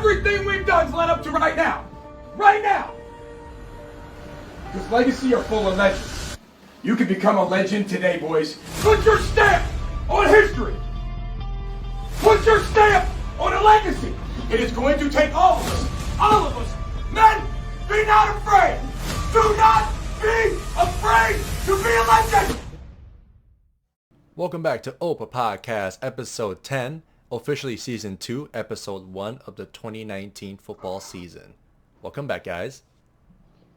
Everything we've done's led up to right now. Right now. This legacy are full of legends. You can become a legend today, boys. Put your stamp on history. Put your stamp on a legacy. It is going to take all of us. All of us. Men, be not afraid. Do not be afraid to be a legend. Welcome back to OPA Podcast, Episode 10, officially Season 2, Episode 1 of the 2019 football season. Welcome back, guys.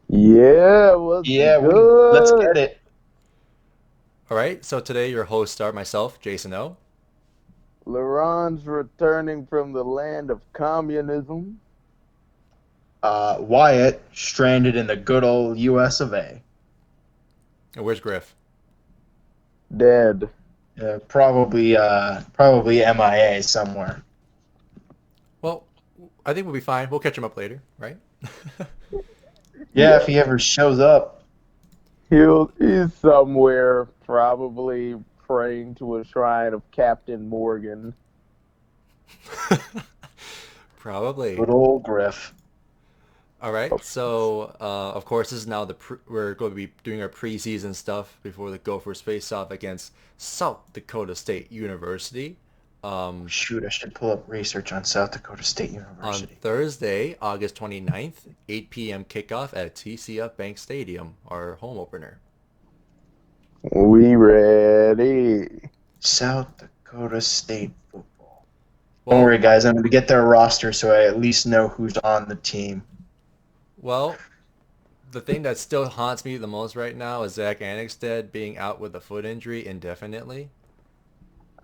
Yeah, let's get it. All right, so today your hosts are myself, Jason O. Larranz returning from the land of communism. Wyatt stranded in the good old U.S. of A. And where's Griff? Dead. Probably MIA somewhere. Well, I think we'll be fine. We'll catch him up later, right? Yeah, if he ever shows up. He's somewhere, probably praying to a shrine of Captain Morgan. Probably. Good old Griff. All right, so of course this is now we're going to be doing our preseason stuff before the Gophers face off against South Dakota State University. Shoot, I should pull up research on South Dakota State On University. Thursday, August 29th, 8 p.m. kickoff at TCF Bank Stadium, our home opener. We ready. South Dakota State football. Well, Don't worry, guys. I'm going to get their roster so I at least know who's on the team. Well, the thing that still haunts me the most right now is Zach Annexstad being out with a foot injury indefinitely.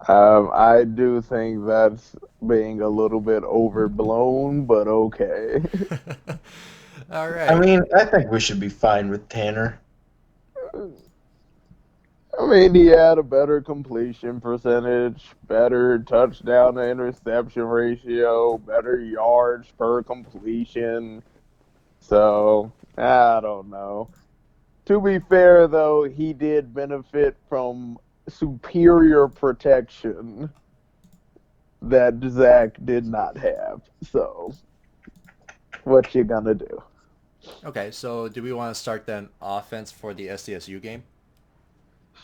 I do think that's being a little bit overblown, but okay. All right. I mean, I think we should be fine with Tanner. I mean, he had a better completion percentage, better touchdown to interception ratio, better yards per completion. So, I don't know. To be fair, though, he did benefit from superior protection that Zach did not have. So, what you gonna do? Okay, so do we want to start then offense for the SDSU game?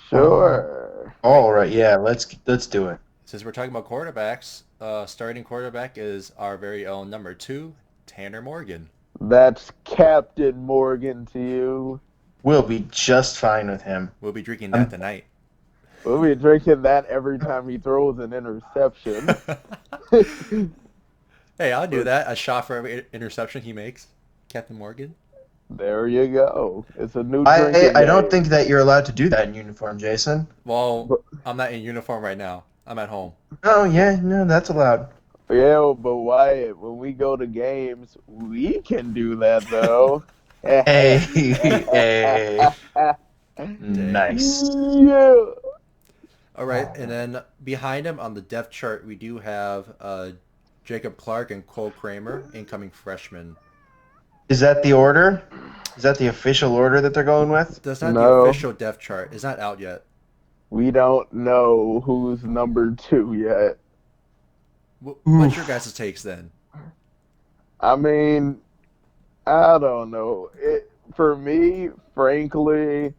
Sure. All right, yeah, let's do it. Since we're talking about quarterbacks, starting quarterback is our very own number 2, Tanner Morgan. That's Captain Morgan to you. We'll be just fine with him. We'll be drinking that tonight. We'll be drinking that every time he throws an interception. Hey, I'll do that. A shot for every interception he makes. Captain Morgan. There you go. It's a new I drinking don't game. think that you're allowed to do that in uniform, Jason. Well, I'm not in uniform right now. I'm at home. Oh, yeah, no, that's allowed. Yeah, but Wyatt, when we go to games, we can do that, though. Hey, hey. Nice. Yeah. All right, and then behind him on the depth chart, we do have Jacob Clark and Cole Kramer, incoming freshmen. Is that the order? Is that the official order that they're going with? That's not No. the official depth chart. It's not out yet. We don't know who's number 2 yet. What's your guys' takes then? I mean, I don't know. For me, frankly,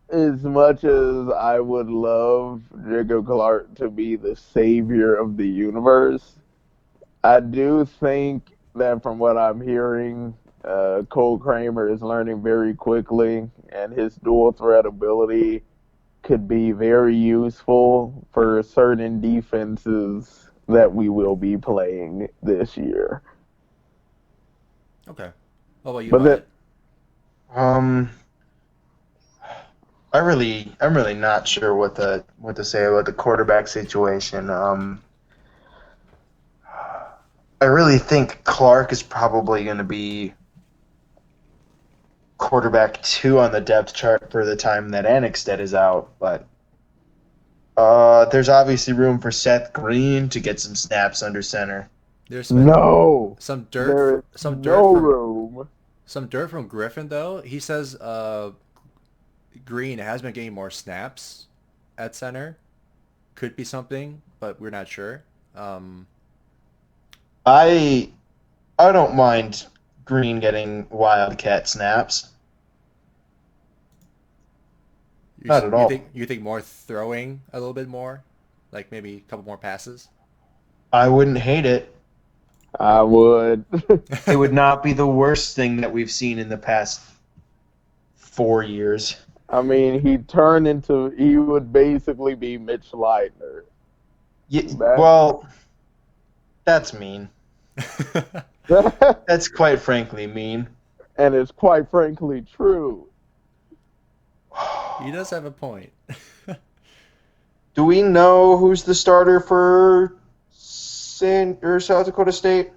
as much as I would love Jacob Clark to be the savior of the universe, I do think that from what I'm hearing, Cole Kramer is learning very quickly, and his dual threat ability could be very useful for certain defenses that we will be playing this year. Okay. What about you? But Wyatt? I'm really not sure what to say about the quarterback situation. I really think Clark is probably going to be quarterback 2 on the depth chart for the time that Annexstad is out, but there's obviously room for Seth Green to get some snaps under center. There's been No, some there dirt, is some no dirt from room. some dirt from Griffin though. He says Green has been getting more snaps at center. Could be something, but we're not sure. I don't mind Green getting Wildcat snaps. Not at all. You think more throwing a little bit more, like maybe a couple more passes? I wouldn't hate it. I would. It would not be the worst thing that we've seen in the past 4 years. I mean, he would basically be Mitch Leitner. Well, that's mean. That's quite frankly mean. And it's quite frankly true. He does have a point. Do we know who's the starter for South Dakota State?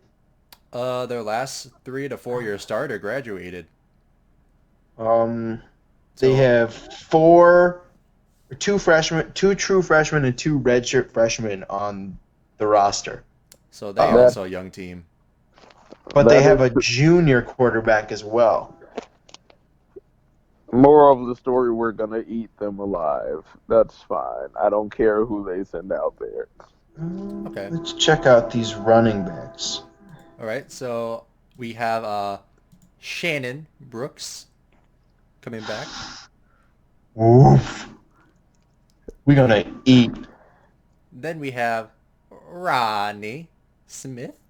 Their last 3 to 4 year starter graduated. They have two true freshmen, and 2 redshirt freshmen on the roster. So they are also a young team. But they have a junior quarterback as well. Moral of the story, we're going to eat them alive. That's fine. I don't care who they send out there. Okay. Let's check out these running backs. All right. So we have Shannon Brooks coming back. Oof. We're going to eat. Then we have Ronnie Smith.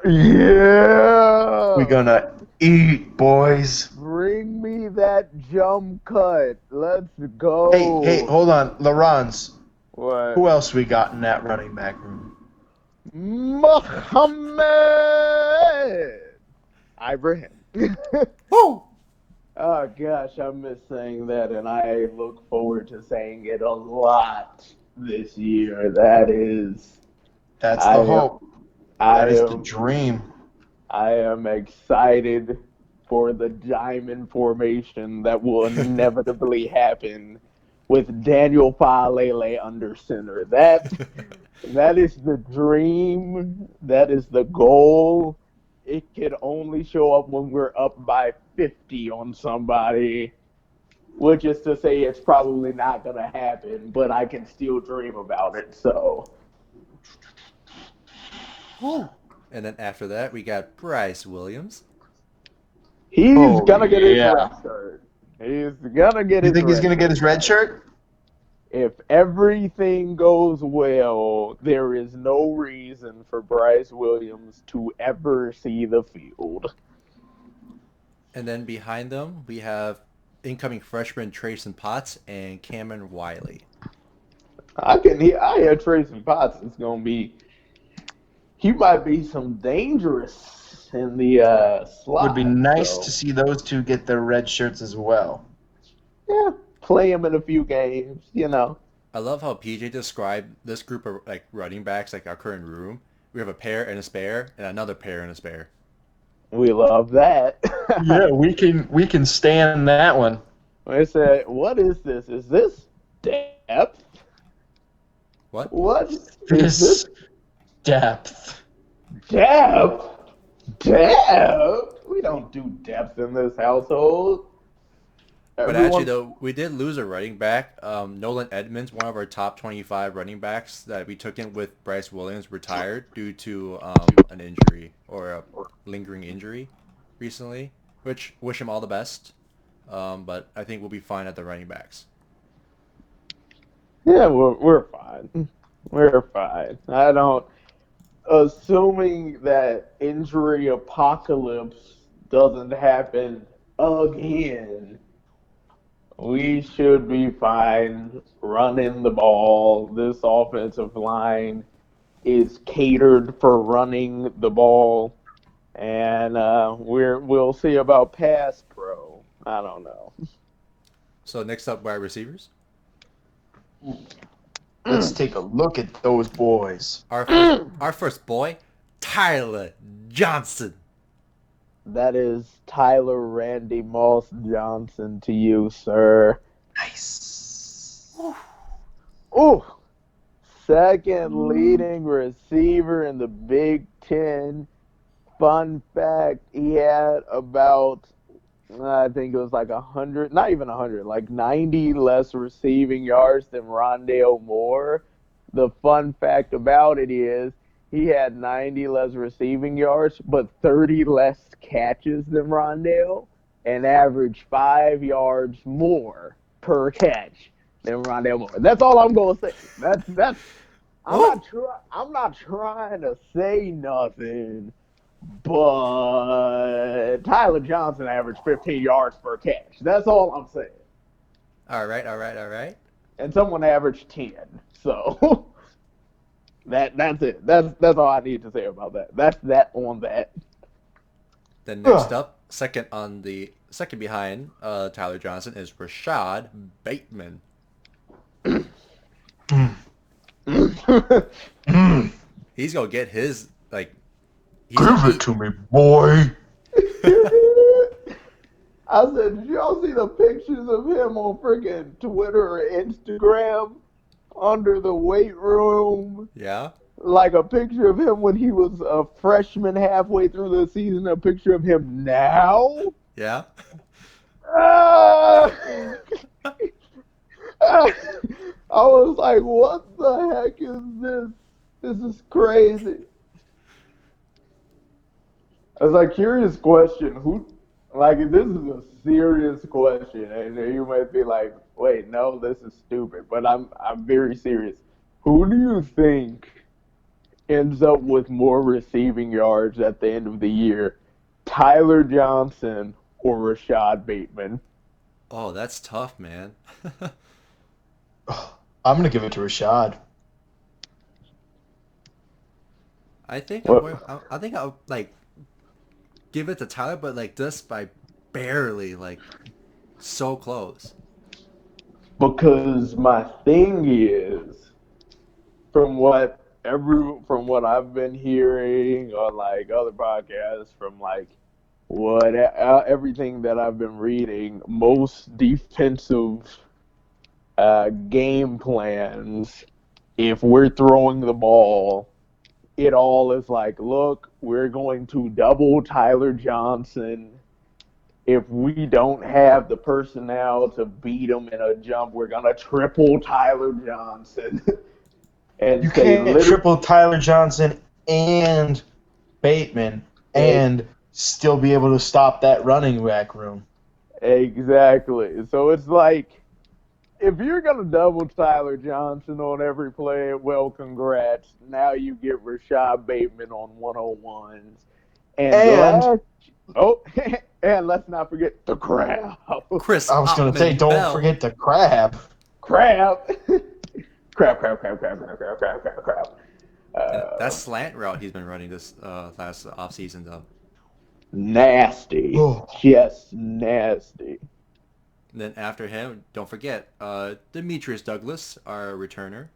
Yeah! We're going to eat, boys. Bring me that jump cut. Let's go. Hey, hold on. Larranz. What? Who else we got in that running back room? Muhammad Ibrahim. Woo! Oh gosh, I miss saying that, and I look forward to saying it a lot this year. That's the hope. That is the dream. I am excited for the diamond formation that will inevitably happen with Daniel Faalele under center. That is the dream. That is the goal. It can only show up when we're up by 50 on somebody, which is to say it's probably not going to happen, but I can still dream about it, so. And then after that, we got Bryce Williams. He's going to get his red shirt. He's going to get his red shirt. You think he's going to get his red shirt? If everything goes well, there is no reason for Bryce Williams to ever see the field. And then behind them, we have incoming freshman Trayson Potts and Cameron Wiley. I had Trayson Potts. It's going to be... He might be some dangerous in the slot. Would be nice to see those two get their red shirts as well. Yeah, play him in a few games, you know. I love how PJ described this group of like running backs, like our current room. We have a pair and a spare, and another pair and a spare. We love that. Yeah, we can stand that one. I said, what is this? Is this depth? What? What is This this? depth. Depth? Depth? We don't do depth in this household. But actually, though, we did lose a running back. Nolan Edmonds, one of our top 25 running backs that we took in with Bryce Williams, retired due to an injury or a lingering injury recently, which wish him all the best. But I think we'll be fine at the running backs. Yeah, we're fine. We're fine. Assuming that injury apocalypse doesn't happen again, we should be fine running the ball. This offensive line is catered for running the ball, and we'll see about pass pro. I don't know. So next up, wide receivers. Let's take a look at those boys. Our first boy, Tyler Johnson. That is Tyler Randy Moss Johnson to you, sir. Nice. Ooh. Second leading receiver in the Big Ten. Fun fact, he had about, I think it was like 100, not even 100, like 90 less receiving yards than Rondale Moore. The fun fact about it is he had 90 less receiving yards, but 30 less catches than Rondale, and averaged 5 yards more per catch than Rondale Moore. That's all I'm gonna say. That's. I'm not trying to say nothing, but Tyler Johnson averaged 15 yards per catch. That's all I'm saying. All right. And someone averaged 10. So that's it. That's all I need to say about that. That's that on that. Then next up, second behind Tyler Johnson is Rashad Bateman. He's gonna get his like. Give it to me, boy. I said, did y'all see the pictures of him on freaking Twitter or Instagram under the weight room? Yeah. Like a picture of him when he was a freshman halfway through the season, a picture of him now? Yeah. I was like, what the heck is this? This is crazy. I was like, curious question. This is a serious question, and you might be like, wait, no, this is stupid. But I'm very serious. Who do you think ends up with more receiving yards at the end of the year? Tyler Johnson or Rashad Bateman? Oh, that's tough, man. I'm going to give it to Rashad. I think I'll like give it to Tyler, but like just by barely, like so close. Because my thing is, from what I've been hearing on like other podcasts, from like everything that I've been reading, most defensive game plans, if we're throwing the ball, it all is like, look, we're going to double Tyler Johnson. If we don't have the personnel to beat him in a jump, we're going to triple Tyler Johnson. And you can't triple Tyler Johnson and Bateman and still be able to stop that running back room. Exactly. So it's like, if you're going to double Tyler Johnson on every play, well, congrats. Now you get Rashad Bateman on 101s. And let's not forget the crab. Chris, I was going to say, don't forget the crab. Crab. Crab. That slant route he's been running this last offseason, though. Nasty. Oh. Just nasty. And then after him, don't forget, Demetrius Douglas, our returner.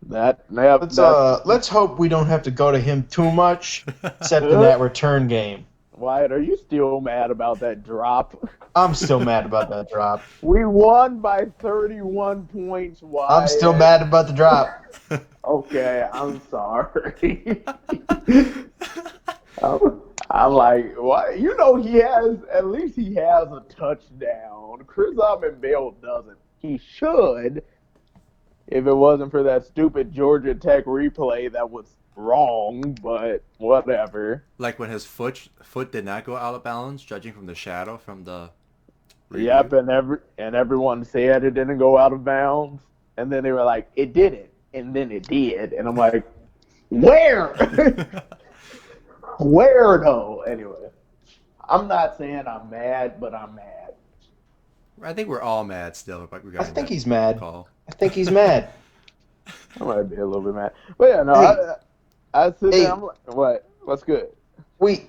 Let's hope we don't have to go to him too much, except in that return game. Wyatt, are you still mad about that drop? I'm still mad about that drop. We won by 31 points, Wyatt. I'm still mad about the drop. Okay, I'm sorry. I'm like, what? You know, at least he has a touchdown. Chris Bell doesn't. He should, if it wasn't for that stupid Georgia Tech replay that was wrong, but whatever. Like when his foot did not go out of bounds, judging from the shadow from the review. Yep, and everyone said it didn't go out of bounds, and then they were like, it didn't, and then it did, and I'm like, where? Where though? Anyway, I'm not saying I'm mad, but I'm mad. I think we're all mad still. I think he's mad. Call. I think he's mad. I might be a little bit mad, but yeah, no. I sit there. I'm like, what? What's good? We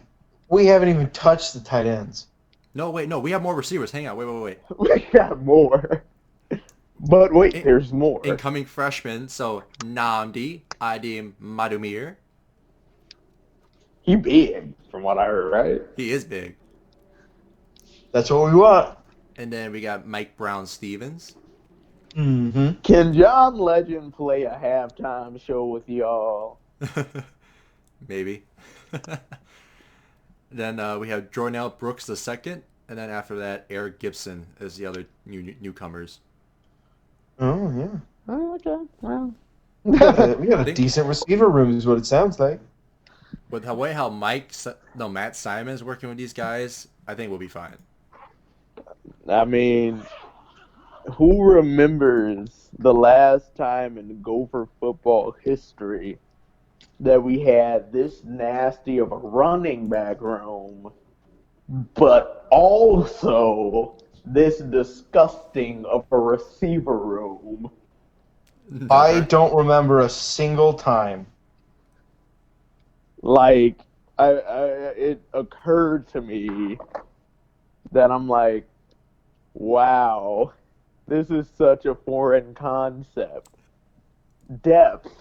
haven't even touched the tight ends. No, we have more receivers. Hang on, wait. We got more. But wait, there's more. Incoming freshman, so Nnamdi Adim Madumir. He big, from what I heard, right? He is big. That's what we want. And then we got Mike Brown-Stevens. Mm-hmm. Can John Legend play a halftime show with y'all? Maybe. Then we have Jornell Brooks II, and then after that, Eric Gibson is the other newcomers. Oh, yeah. Oh, okay. Well, We got a decent receiver room, is what it sounds like. With the way how Matt Simon's working with these guys, I think we'll be fine. I mean, who remembers the last time in Gopher football history that we had this nasty of a running back room, but also this disgusting of a receiver room? I don't remember a single time. Like, it occurred to me that I'm like, wow, this is such a foreign concept. Depth.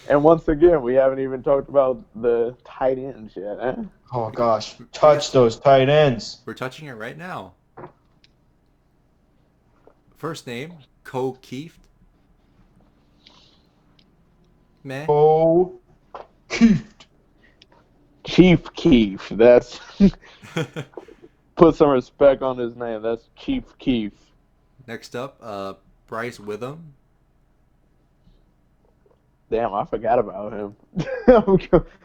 And once again, we haven't even talked about the tight ends yet. Eh? Oh gosh, touch those tight ends. We're touching it right now. First name, Keeft. Meh. Oh, Keeft. Chief Keef. That's put some respect on his name. That's Chief Keef. Next up, Bryce Witham. Damn, I forgot about him.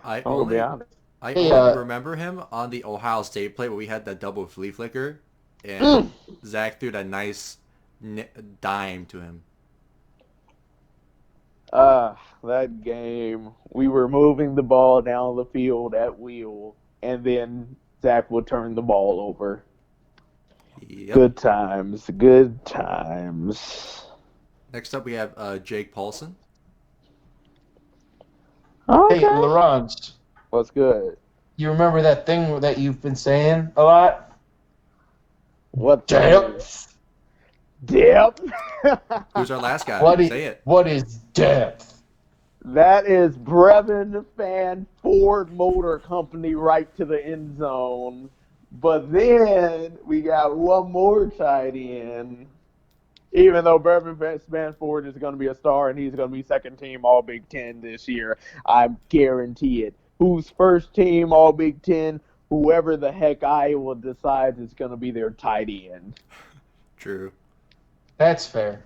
I I'll be honest. only remember him on the Ohio State play where we had that double flea flicker, and Zach threw that nice dime to him. That game, we were moving the ball down the field at will, and then Zach would turn the ball over. Yep. Good times, good times. Next up, we have Jake Paulson. Okay. Hey, Larranz, What's good? you remember that thing that you've been saying a lot? What Depth. Depth? Who's our last guy? Say it. What is depth? That is Brevin Fan Ford Motor Company right to the end zone. But then we got one more tight end. Even though Brevin Ford is going to be a star and he's going to be second team All Big Ten this year, I guarantee it. Who's first team All Big Ten? Whoever the heck Iowa decides is going to be their tight end. True. That's fair.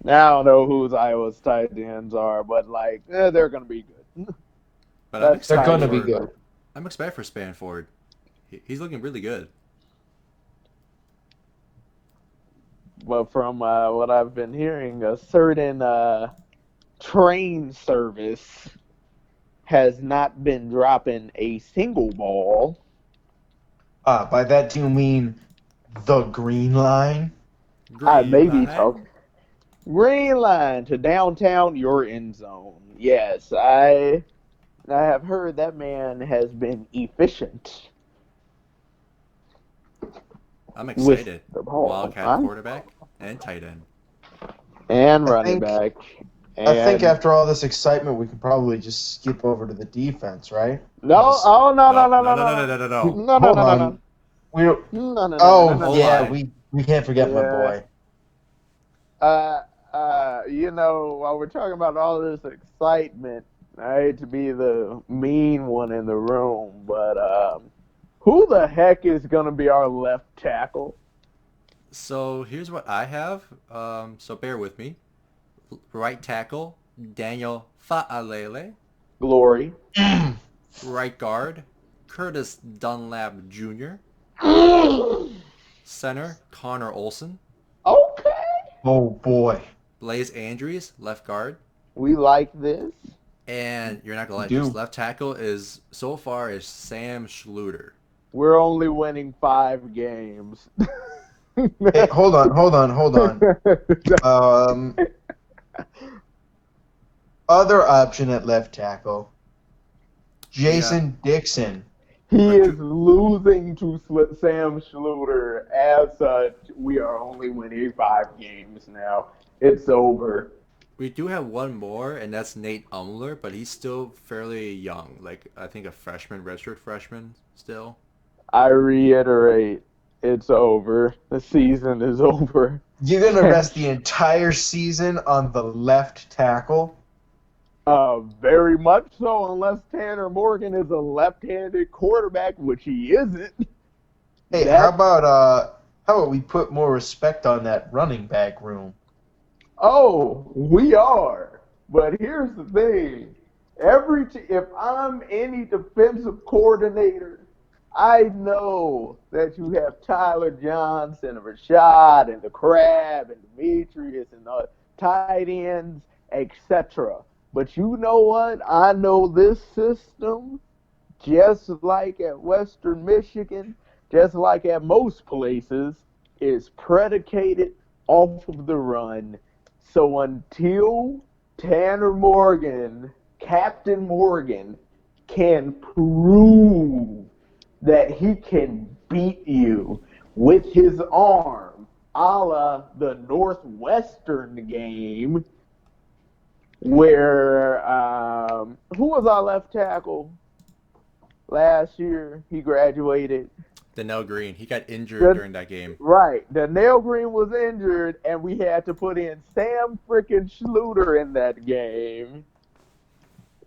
Now I don't know whose Iowa's tight ends are, but they're going to be good. But They're going to be good. I'm excited for Spanford. He's looking really good. But from what I've been hearing, a certain train service has not been dropping a single ball. By that do you mean the Green Line? I may be talking. Green line to downtown, your end zone. Yes, I have heard that man has been efficient. I'm excited. The ball. Wildcat quarterback and tight end. And running back. And I think after all this excitement, we can probably just skip over to the defense, right? No, oh no. Hold on. We don't. No. Oh yeah, we can't forget my boy. While we're talking about all this excitement, I hate to be the mean one in the room, but who the heck is going to be our left tackle? So here's what I have. So bear with me. Right tackle, Daniel Fa'alele. Glory. Right guard, Curtis Dunlap Jr. Center, Connor Olson. Okay. Oh boy. Blaze Andrews, left guard. We like this. And you're not going to like this. Left tackle is Sam Schluter. We're only winning 5 games. Hey, hold on. Other option at left tackle, Jason Dixon. He is losing to Sam Schluter. As such, we are only winning 5 games now. It's over. We do have one more, and that's Nate Umler, but he's still fairly young. Like, I think a freshman, redshirt freshman still. I reiterate, it's over. The season is over. You're going to rest the entire season on the left tackle? Very much so, unless Tanner Morgan is a left-handed quarterback, which he isn't. Hey, how about we put more respect on that running back room? Oh, we are. But here's the thing. If I'm any defensive coordinator, I know that you have Tyler Johnson and Rashad and the Crab and Demetrius and the tight ends, etc. But you know what? I know this system, just like at Western Michigan, just like at most places, is predicated off of the run. So until Tanner Morgan, Captain Morgan, can prove that he can beat you with his arm, a la the Northwestern game, where who was our left tackle last year? He graduated. Donnell Green. He got injured during that game. Right. Donnell Green was injured, and we had to put in Sam freaking Schluter in that game.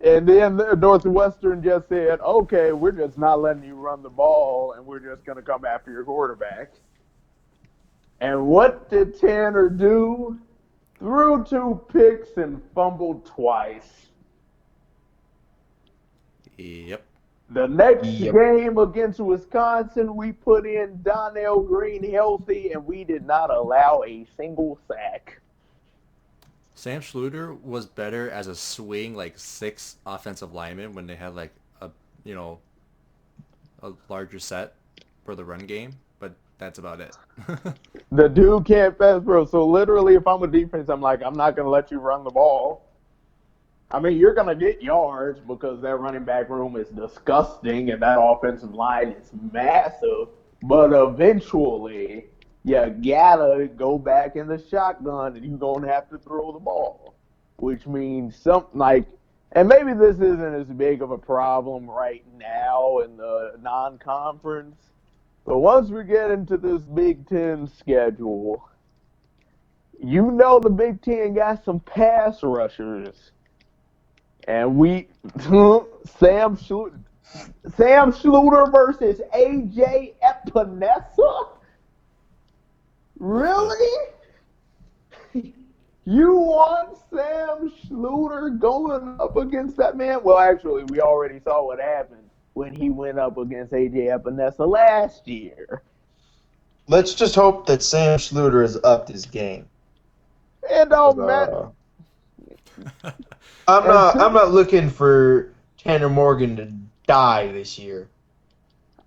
And then Northwestern just said, okay, we're just not letting you run the ball, and we're just going to come after your quarterback. And what did Tanner do? Threw 2 picks and fumbled twice. Yep. The next game against Wisconsin, we put in Donnell Green healthy, and we did not allow a single sack. Sam Schluter was better as a swing, like 6 offensive linemen when they had like a larger set for the run game, but that's about it. The dude can't pass, bro. So literally, if I'm a defense, I'm like, I'm not gonna let you run the ball. I mean, you're gonna get yards because that running back room is disgusting and that offensive line is massive. But eventually, you gotta go back in the shotgun and you're gonna have to throw the ball, which means something like, and maybe this isn't as big of a problem right now in the non-conference, but once we get into this Big Ten schedule, you know the Big Ten got some pass rushers, and Sam Schluter versus AJ Epinesa. Really? You want Sam Schluter going up against that man? Well, actually, we already saw what happened when he went up against AJ Epinesa last year. Let's just hope that Sam Schluter has upped his game. It don't matter. I'm not looking for Tanner Morgan to die this year.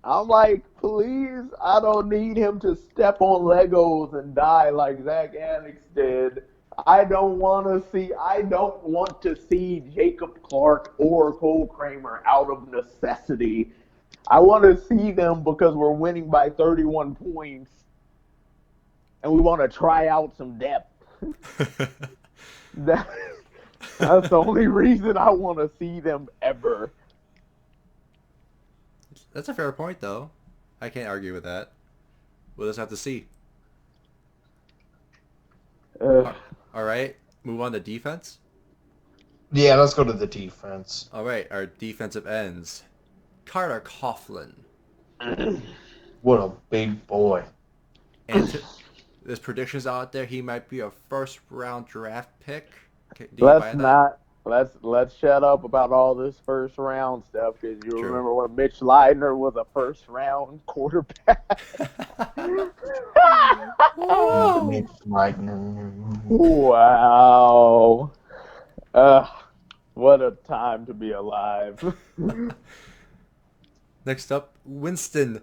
I'm like, please, I don't need him to step on Legos and die like Zach Anix did. I don't want to see Jacob Clark or Cole Kramer out of necessity. I want to see them because we're winning by 31 points, and we want to try out some depth. That's the only reason I want to see them ever. That's a fair point, though. I can't argue with that. We'll just have to see. All right, move on to defense. Yeah, let's go to the defense. All right, our defensive ends. Carter Coughlin. What a big boy. And there's predictions out there he might be a first-round draft pick. Let's shut up about all this first round stuff, because you remember when Mitch Leidner was a first round quarterback. Mitch Leidner. Wow. What a time to be alive. Next up, Winston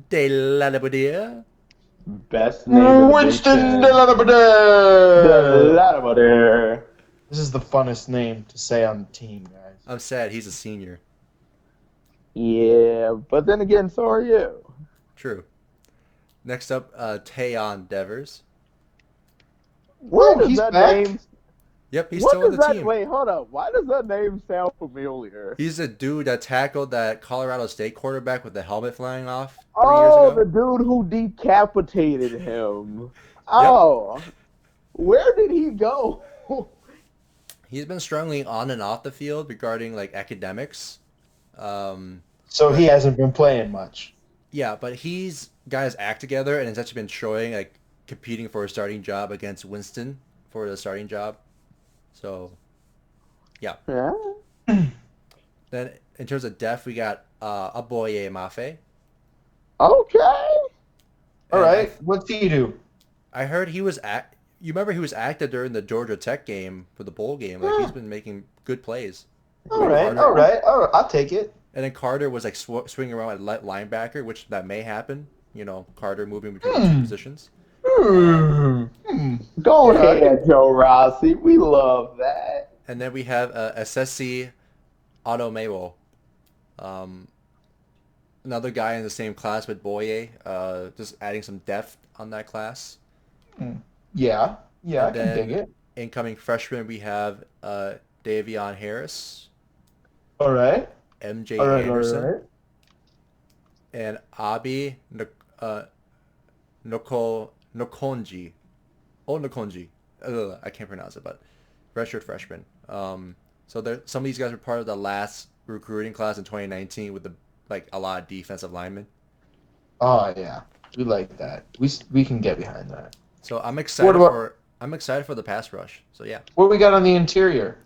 De La Laboudiere. Best name. Winston De La Laboudiere. This is the funnest name to say on the team, guys. I'm sad he's a senior. Yeah, but then again, so are you. True. Next up, Tayon Devers. He's that back. Name? Yep, he's still on the team. Wait, hold up. Why does that name sound familiar? He's a dude that tackled that Colorado State quarterback with the helmet flying off 3 years ago. The dude who decapitated him. Oh, where did he go? He's been struggling on and off the field regarding like academics. So he hasn't been playing much. Yeah, but he's got his act together and has actually been showing like competing for a starting job against Winston for the starting job. So, yeah. Yeah. Then in terms of depth, we got Aboye Mafe. Okay. All And right. What's he do? I heard he was You remember he was active during the Georgia Tech game for the bowl game. Like he's been making good plays. All right. I'll take it. And then Carter was like swinging around at linebacker, which that may happen. You know, Carter moving between the two positions. Go ahead, Joe Rossi. We love that. And then we have SSC Automewo. Another guy in the same class with Boye. Just adding some depth on that class. Yeah, And I can dig it. Incoming freshman, we have Davion Harris, All right. MJ All right. Anderson, and Abi Nokonji. Oh, Nokonji. I can't pronounce it, but redshirt freshman. So some of these guys were part of the last recruiting class in 2019 with a lot of defensive linemen. Oh yeah, we like that. We can get behind that. So I'm excited for the pass rush. So yeah. What we got on the interior?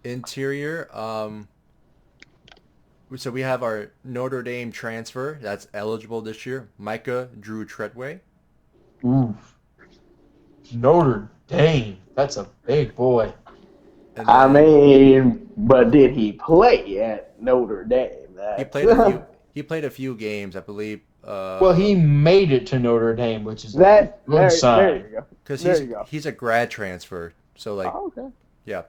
Interior, so we have our Notre Dame transfer that's eligible this year, Micah Drew Treadway. Ooh. Notre Dame. That's a big boy. And I then mean, but did he play at Notre Dame? he played a few games, I believe. Well, he made it to Notre Dame, which is a That good there sign. you go. Because There you go. he's a grad transfer, so Oh, okay. yeah.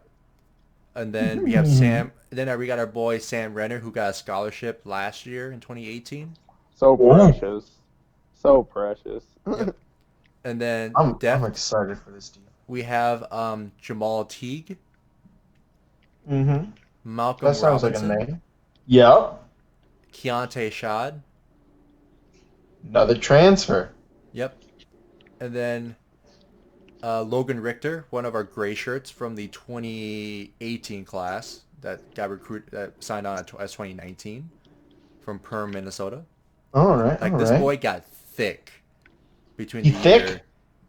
And then we have Sam. Then we got our boy Sam Renner, who got a scholarship last year in 2018. So precious. So precious. Yep. And then I'm excited for this team. we have Jamal Teague, Mm-hmm. Malcolm That sounds Robinson, like a name. Yep. Keontae Shad. Another transfer. Yep. And then Logan Richter, one of our gray shirts from the 2018 class that signed on as 2019 from Perm, Minnesota. All right. Like all this right. boy got thick between He the thick? year.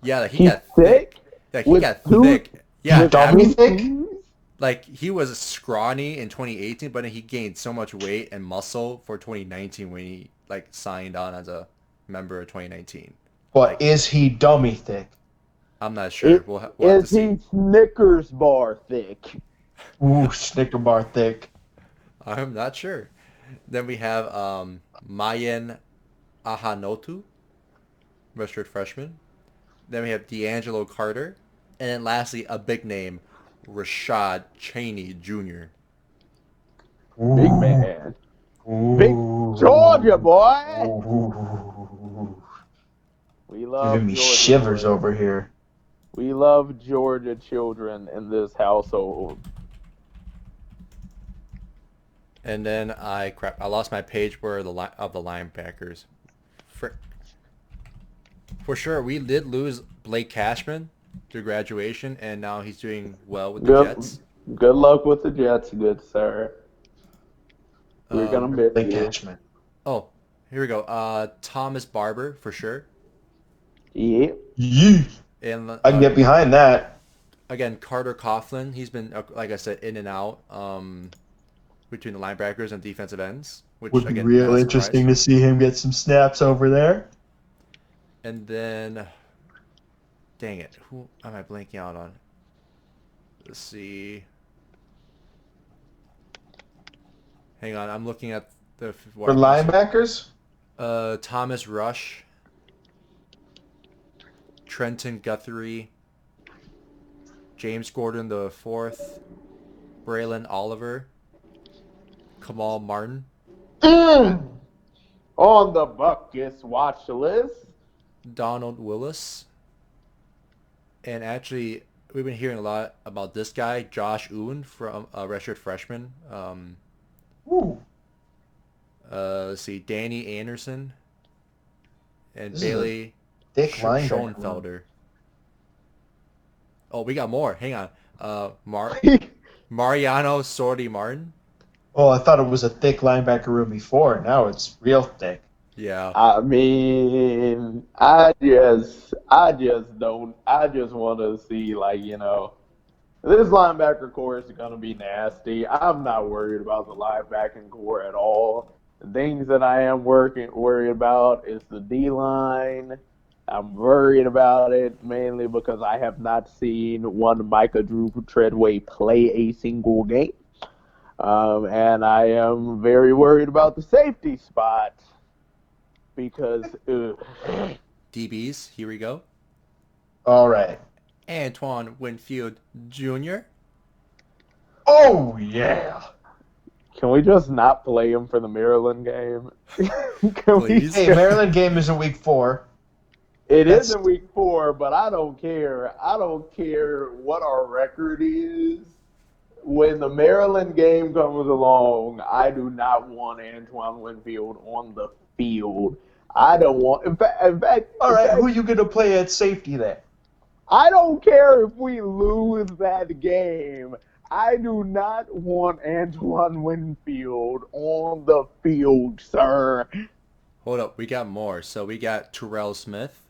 Yeah, like he He's got thick. Like he With got who? thick. Yeah, Dummy thick? like he was scrawny in 2018, but then he gained so much weight and muscle for 2019 when he signed on as a member of 2019. But is he dummy thick? I'm not sure. We'll have to Is see. he Snickers bar thick? Ooh, Snicker bar thick. I'm not sure. Then we have Mayen Ahanotu, redshirt freshman. Then we have D'Angelo Carter. And then lastly, a big name, Rashad Cheney Jr. Big man. Ooh. Big Georgia boy. Ooh. We love Giving me Georgia shivers boy. over here. We love Georgia children in this household. And then I lost my page where the linebackers. Frick. For sure, we did lose Blake Cashman to graduation, and now he's doing well with the Jets. Good luck with the Jets, good sir. We're gonna miss Blake you. Cashman. Oh, here we go. Thomas Barber for sure. Yeah. Yeah. And I can get behind that. again, Carter Coughlin. He's been, like I said, in and out between the linebackers and defensive ends. Which Would be again, real not a interesting surprise. to see him get some snaps over there. And then, dang it, who am I blanking out on? Let's see. Hang on, I'm looking at the For linebackers? Thomas Rush, Trenton Guthrie, James Gordon the fourth, Braylon Oliver, Kamal Martin, On the Buckus watch list. Donald Willis, and actually we've been hearing a lot about this guy, Josh Owen, from a redshirt freshman. Ooh. Let's see, Danny Anderson and This is a Bailey thick linebacker. Schoenfelder. Oh, we got more. Hang on. Mariano Sordi Martin. Oh, I thought it was a thick linebacker room before. Now it's real thick. Yeah. I mean, I just want to see, like, this linebacker core is going to be nasty. I'm not worried about the linebacking core at all. The things that I am worried about is the D line. I'm worried about it mainly because I have not seen one Micah Drew Treadway play a single game. And I am very worried about the safety spot because DBs, here we go. All right. Antoine Winfield Jr. Oh, yeah. Can we just not play him for the Maryland game? Please. Hey, Maryland game is in week 4. It is in week 4, but I don't care. I don't care what our record is. When the Maryland game comes along, I do not want Antoine Winfield on the field. I don't want. In fact, All right, who are you going to play at safety then? I don't care if we lose that game. I do not want Antoine Winfield on the field, sir. Hold up, we got more. So we got Terrell Smith.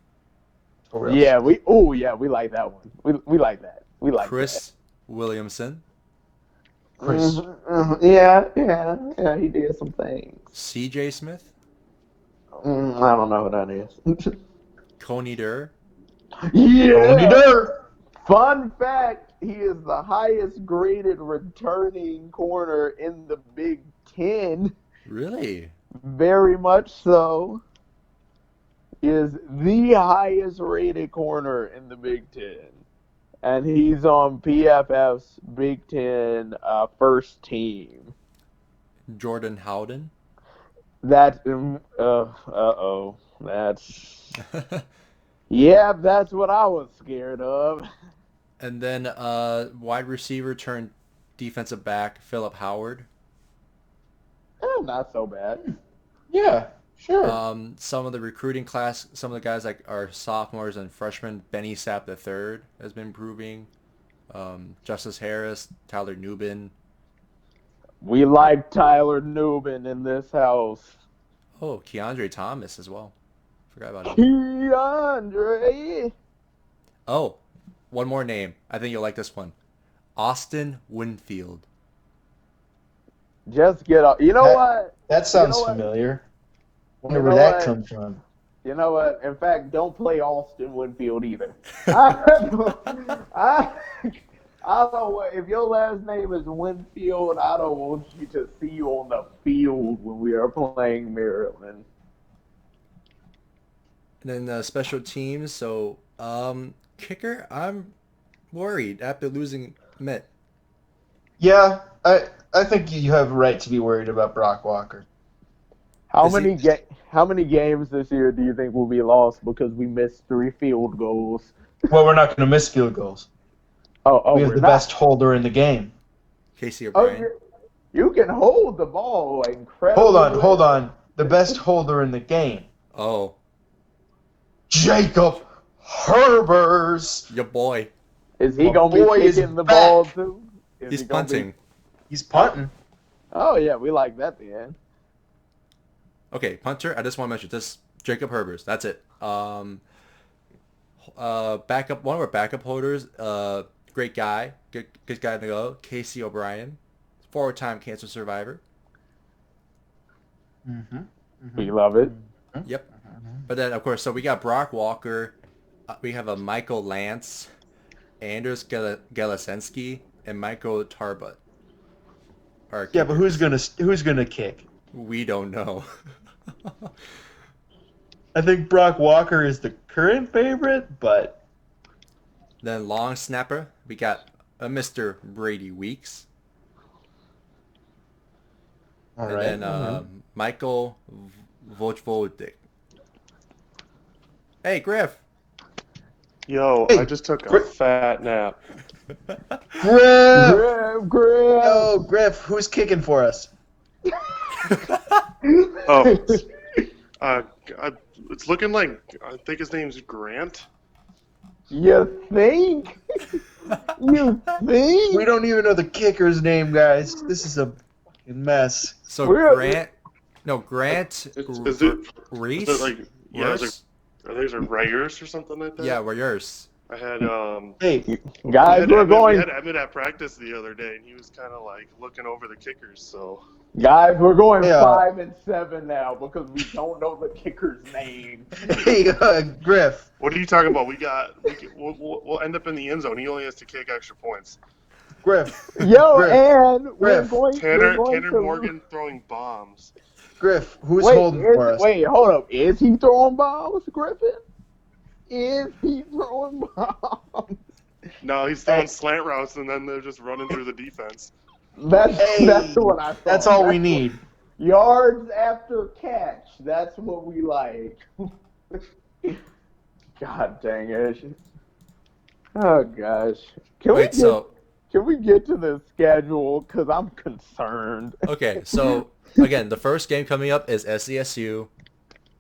Yeah, we like that one. We like that. We like Chris Williamson. Chris. Yeah, he did some things. CJ Smith. I don't know who that is. Coney Durr. Yeah. Fun fact, he is the highest graded returning corner in the Big Ten. Really? Very much so. He is the highest rated corner in the Big Ten. And he's on PFF's Big Ten first team. Jordan Howden. That's yeah, that's what I was scared of. And then wide receiver turned defensive back Philip Howard. Not so bad. Yeah, sure. Some of the recruiting class, some of the guys like are sophomores and freshmen. Benny Sapp III has been improving. Justice Harris, Tyler Nubin. We like Tyler Nubin in this house. Oh, Keandre Thomas as well. Forgot about him. Keandre. Oh, one more name. I think you'll like this one. Austin Winfield. Just get up. You know what? That sounds familiar. Wonder where that comes from. You know what? In fact, don't play Austin Winfield either. I don't want, if your last name is Winfield, I don't want you to see you on the field when we are playing Maryland. And then special teams. So, kicker, I'm worried after losing Mitt. Yeah, I think you have a right to be worried about Brock Walker. How many games this year do you think will be lost because we missed 3 field goals? Well, we're not going to miss field goals. We have the best holder in the game. Casey O'Brien. You can hold the ball incredibly. Hold on. The best holder in the game. Oh. Jacob Herbers. Your boy. Is he going to be kicking the ball too? He's punting. He's punting. Oh, yeah, we like that then. Okay, punter, I just want to mention this. Jacob Herbers. That's it. Backup, one of our backup holders, great guy. Good guy to go. Casey O'Brien. 4-time cancer survivor. We love it. Yep. But then, of course, so we got Brock Walker. We have a Michael Lance, Anders Galasenski, and Michael Tarbut. Yeah, but who's gonna kick? We don't know. I think Brock Walker is the current favorite, but then long snapper, we got a Mr. Brady Weeks. All and right. then Michael Vojvodik. Hey, Griff. Yo, Hey, I just took a fat nap. Griff! Griff! Yo, Griff, who's kicking for us? Oh, it's looking like, I think his name's Grant. You think? You think? We don't even know the kicker's name, guys. This is a fucking mess. So Grant No, Grant. Is it Reese. is it like yeah? Reese? Are these Rayers or something like that? Yeah, we're yours. I had Hey, Guys, we we're had going. Emmett at practice the other day, and he was kind of like looking over the kickers. So Guys, we're going Yeah. 5-7 now because we don't know the kicker's name. hey, Griff. what are you talking about? We'll end up in the end zone. He only has to kick extra points. Griff. Yo, Griff. and we're Griff. going. Tanner we're going to Morgan throwing bombs. Griff, who's Wait, holding for us? wait, hold up. Is he throwing bombs, Griffin? Is he throwing bombs? No, he's throwing slant routes, and then they're just running through the defense. That's what I thought. That's all we need. Yards after catch. That's what we like. God dang it. Oh gosh. Can we get to the schedule? Because I'm concerned. Okay, so again, the first game coming up is SDSU.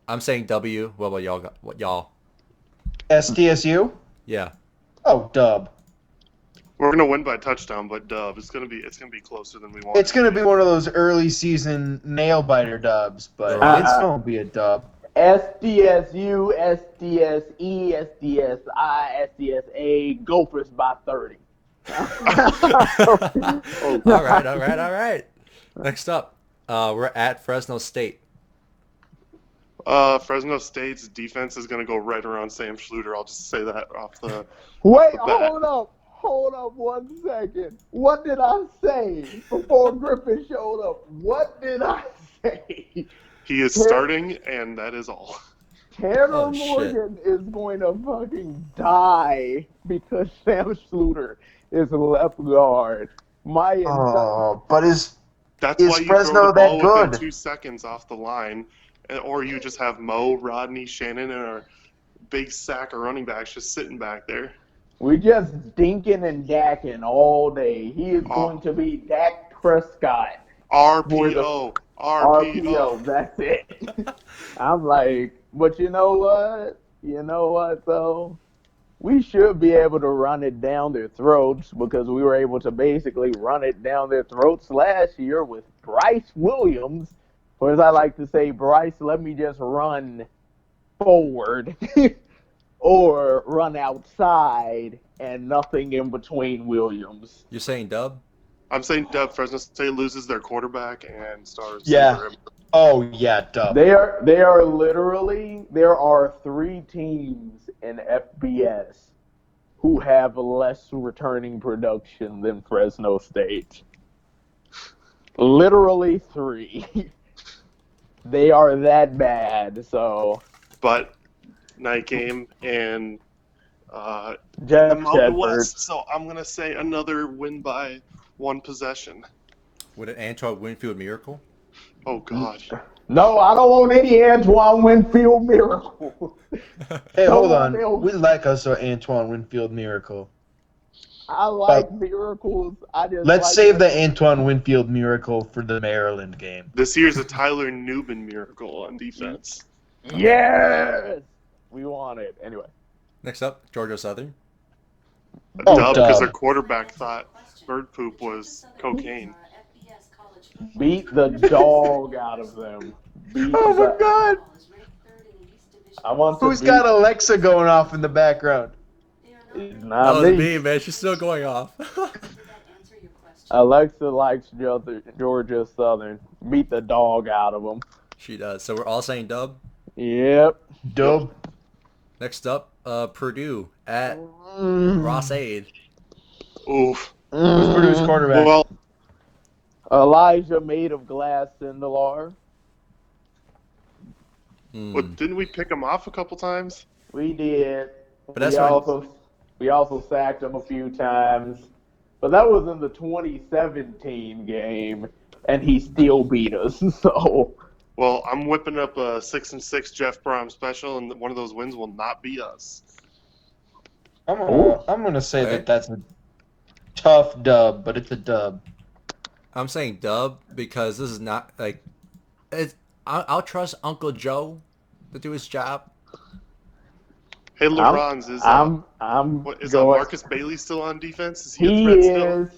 I'm saying W. What about y'all? What y'all? SDSU? Yeah. Oh, dub. We're gonna win by touchdown, but dub. It's gonna be closer than we want. It's going to be one of those early season nail biter dubs, but it's going to be a dub. SDSU, SDSE, SDSI, SDSA, Gophers by 30. All right. Next up, we're at Fresno State. Fresno State's defense is gonna go right around Sam Schluter. I'll just say that off the. Wait, off the bat. hold up 1 second. What did I say before Griffin showed up? What did I say? He is starting, and that is all. Tanner Morgan is going to fucking die because Sam Schluter is left guard. That's Is why you Fresno throw the that ball good? within 2 seconds off the line, or you just have Mo, Rodney, Shannon, and our big sack of running backs just sitting back there. We just dinking and dacking all day. He is going to be Dak Prescott. RPO. That's it. I'm like, but you know what? Though? We should be able to run it down their throats because we were able to basically run it down their throats last year with Bryce Williams. Or as I like to say, Bryce, let me just run forward or run outside and nothing in between Williams. You're saying dub? I'm saying dub. Fresno State loses their quarterback and stars. Yeah. Oh, yeah, dub. There are 3 teams in FBS who have less returning production than Fresno State. Literally 3. They are that bad, so. But night game and Jeff the Mountain Shepard. West. So I'm gonna say another win by 1 possession. With an Antoine Winfield miracle? Oh God. No, I don't want any Antoine Winfield miracle. Hey, hold Someone on. else. We like us an Antoine Winfield miracle. I like miracles. Let's save the Antoine Winfield miracle for the Maryland game. This year's a Tyler Newbin miracle on defense. Yes! We want it. Anyway. Next up, Georgia Southern. A Oh, dub because dub. their quarterback thought bird poop was cocaine. Beat the dog out of them. Oh my God! I want to Who's got Alexa going off in the background? Not That was me. me, man. She's still going off. Alexa likes Georgia Southern. Beat the dog out of them. She does. So we're all saying dub. Yep. Dub. Next up, Purdue at Ross Aid. Oof. Who's Purdue's quarterback? Well, Elijah made of glass Sindelar. didn't we pick him off a couple times? We did. But that's we also sacked him a few times. But that was in the 2017 game, and he still beat us. So. Well, I'm whipping up a 6-6 Jeff Brom special, and one of those wins will not be us. I'm gonna say that that's a tough dub, but it's a dub. I'm saying dub because this is not like I'll trust Uncle Joe to do his job. Hey, Larranz, is Marcus Bailey still on defense? Is he a threat still?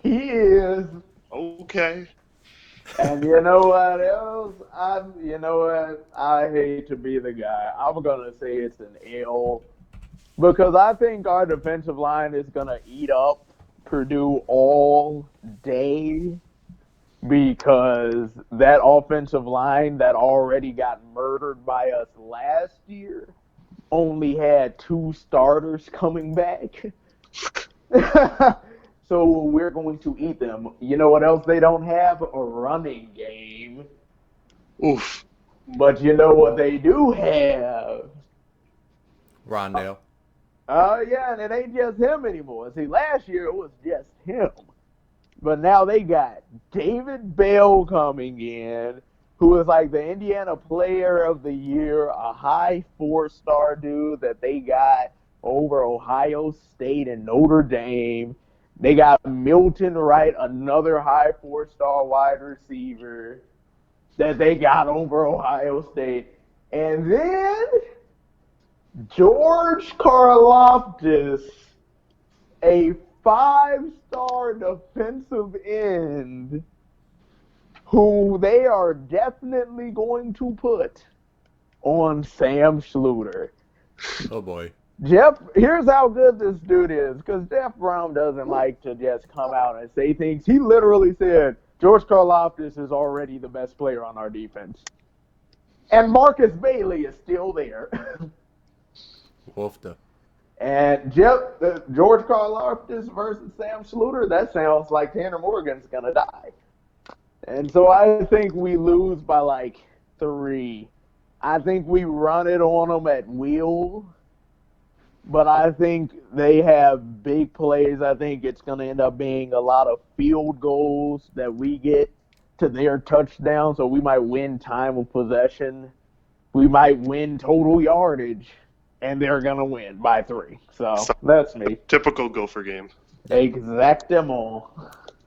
He is. Okay. And you know what else? You know what? I hate to be the guy. I'm gonna say it's an L because I think our defensive line is gonna eat up Purdue all day because that offensive line that already got murdered by us last year only had 2 starters coming back. So we're going to eat them. You know what else they don't have? A running game. Oof. But you know what they do have? Rondale. Yeah, and it ain't just him anymore. See, last year it was just him. But now they got David Bell coming in, who is like the Indiana Player of the Year, a high 4-star dude that they got over Ohio State and Notre Dame. They got Milton Wright, another high 4-star wide receiver that they got over Ohio State. And then George Karlaftis, a 5-star defensive end who they are definitely going to put on Sam Schluter. Oh boy. Jeff, here's how good this dude is, because Jeff Brown doesn't like to just come out and say things. He literally said, George Karlaftis is already the best player on our defense. And Marcus Bailey is still there. Woofda. And George Karlaftis versus Sam Schluter, that sounds like Tanner Morgan's going to die. And so I think we lose by like 3. I think we run it on them at will. But I think they have big plays. I think it's going to end up being a lot of field goals that we get to their touchdown. So we might win time of possession. We might win total yardage. And they're going to win by 3. So that's me. Typical Gopher game. Exactement.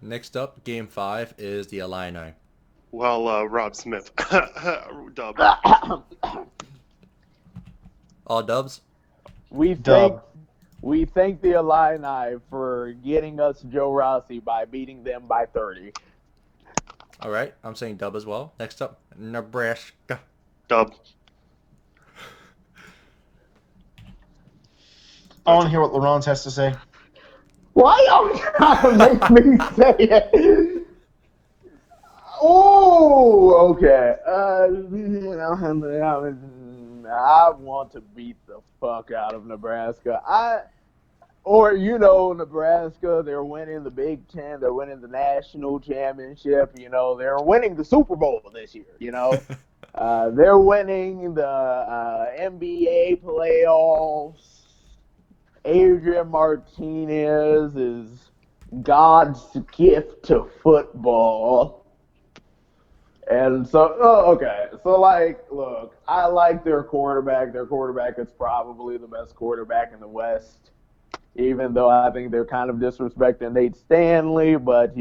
Next up, game 5 is the Illini. Well, Rob Smith. Dub. All dubs? We thank the Illini for getting us Joe Rossi by beating them by 30. All right, I'm saying dub as well. Next up, Nebraska. Dub. I want to hear what Larranz has to say. Why y'all trying to make me say it? Oh, okay. I want to beat the fuck out of Nebraska. Nebraska, they're winning the Big Ten, they're winning the national championship, they're winning the Super Bowl this year, they're winning the NBA playoffs. Adrian Martinez is God's gift to football. And so, okay. So, look, I like their quarterback. Their quarterback is probably the best quarterback in the West, even though I think they're kind of disrespecting Nate Stanley, but,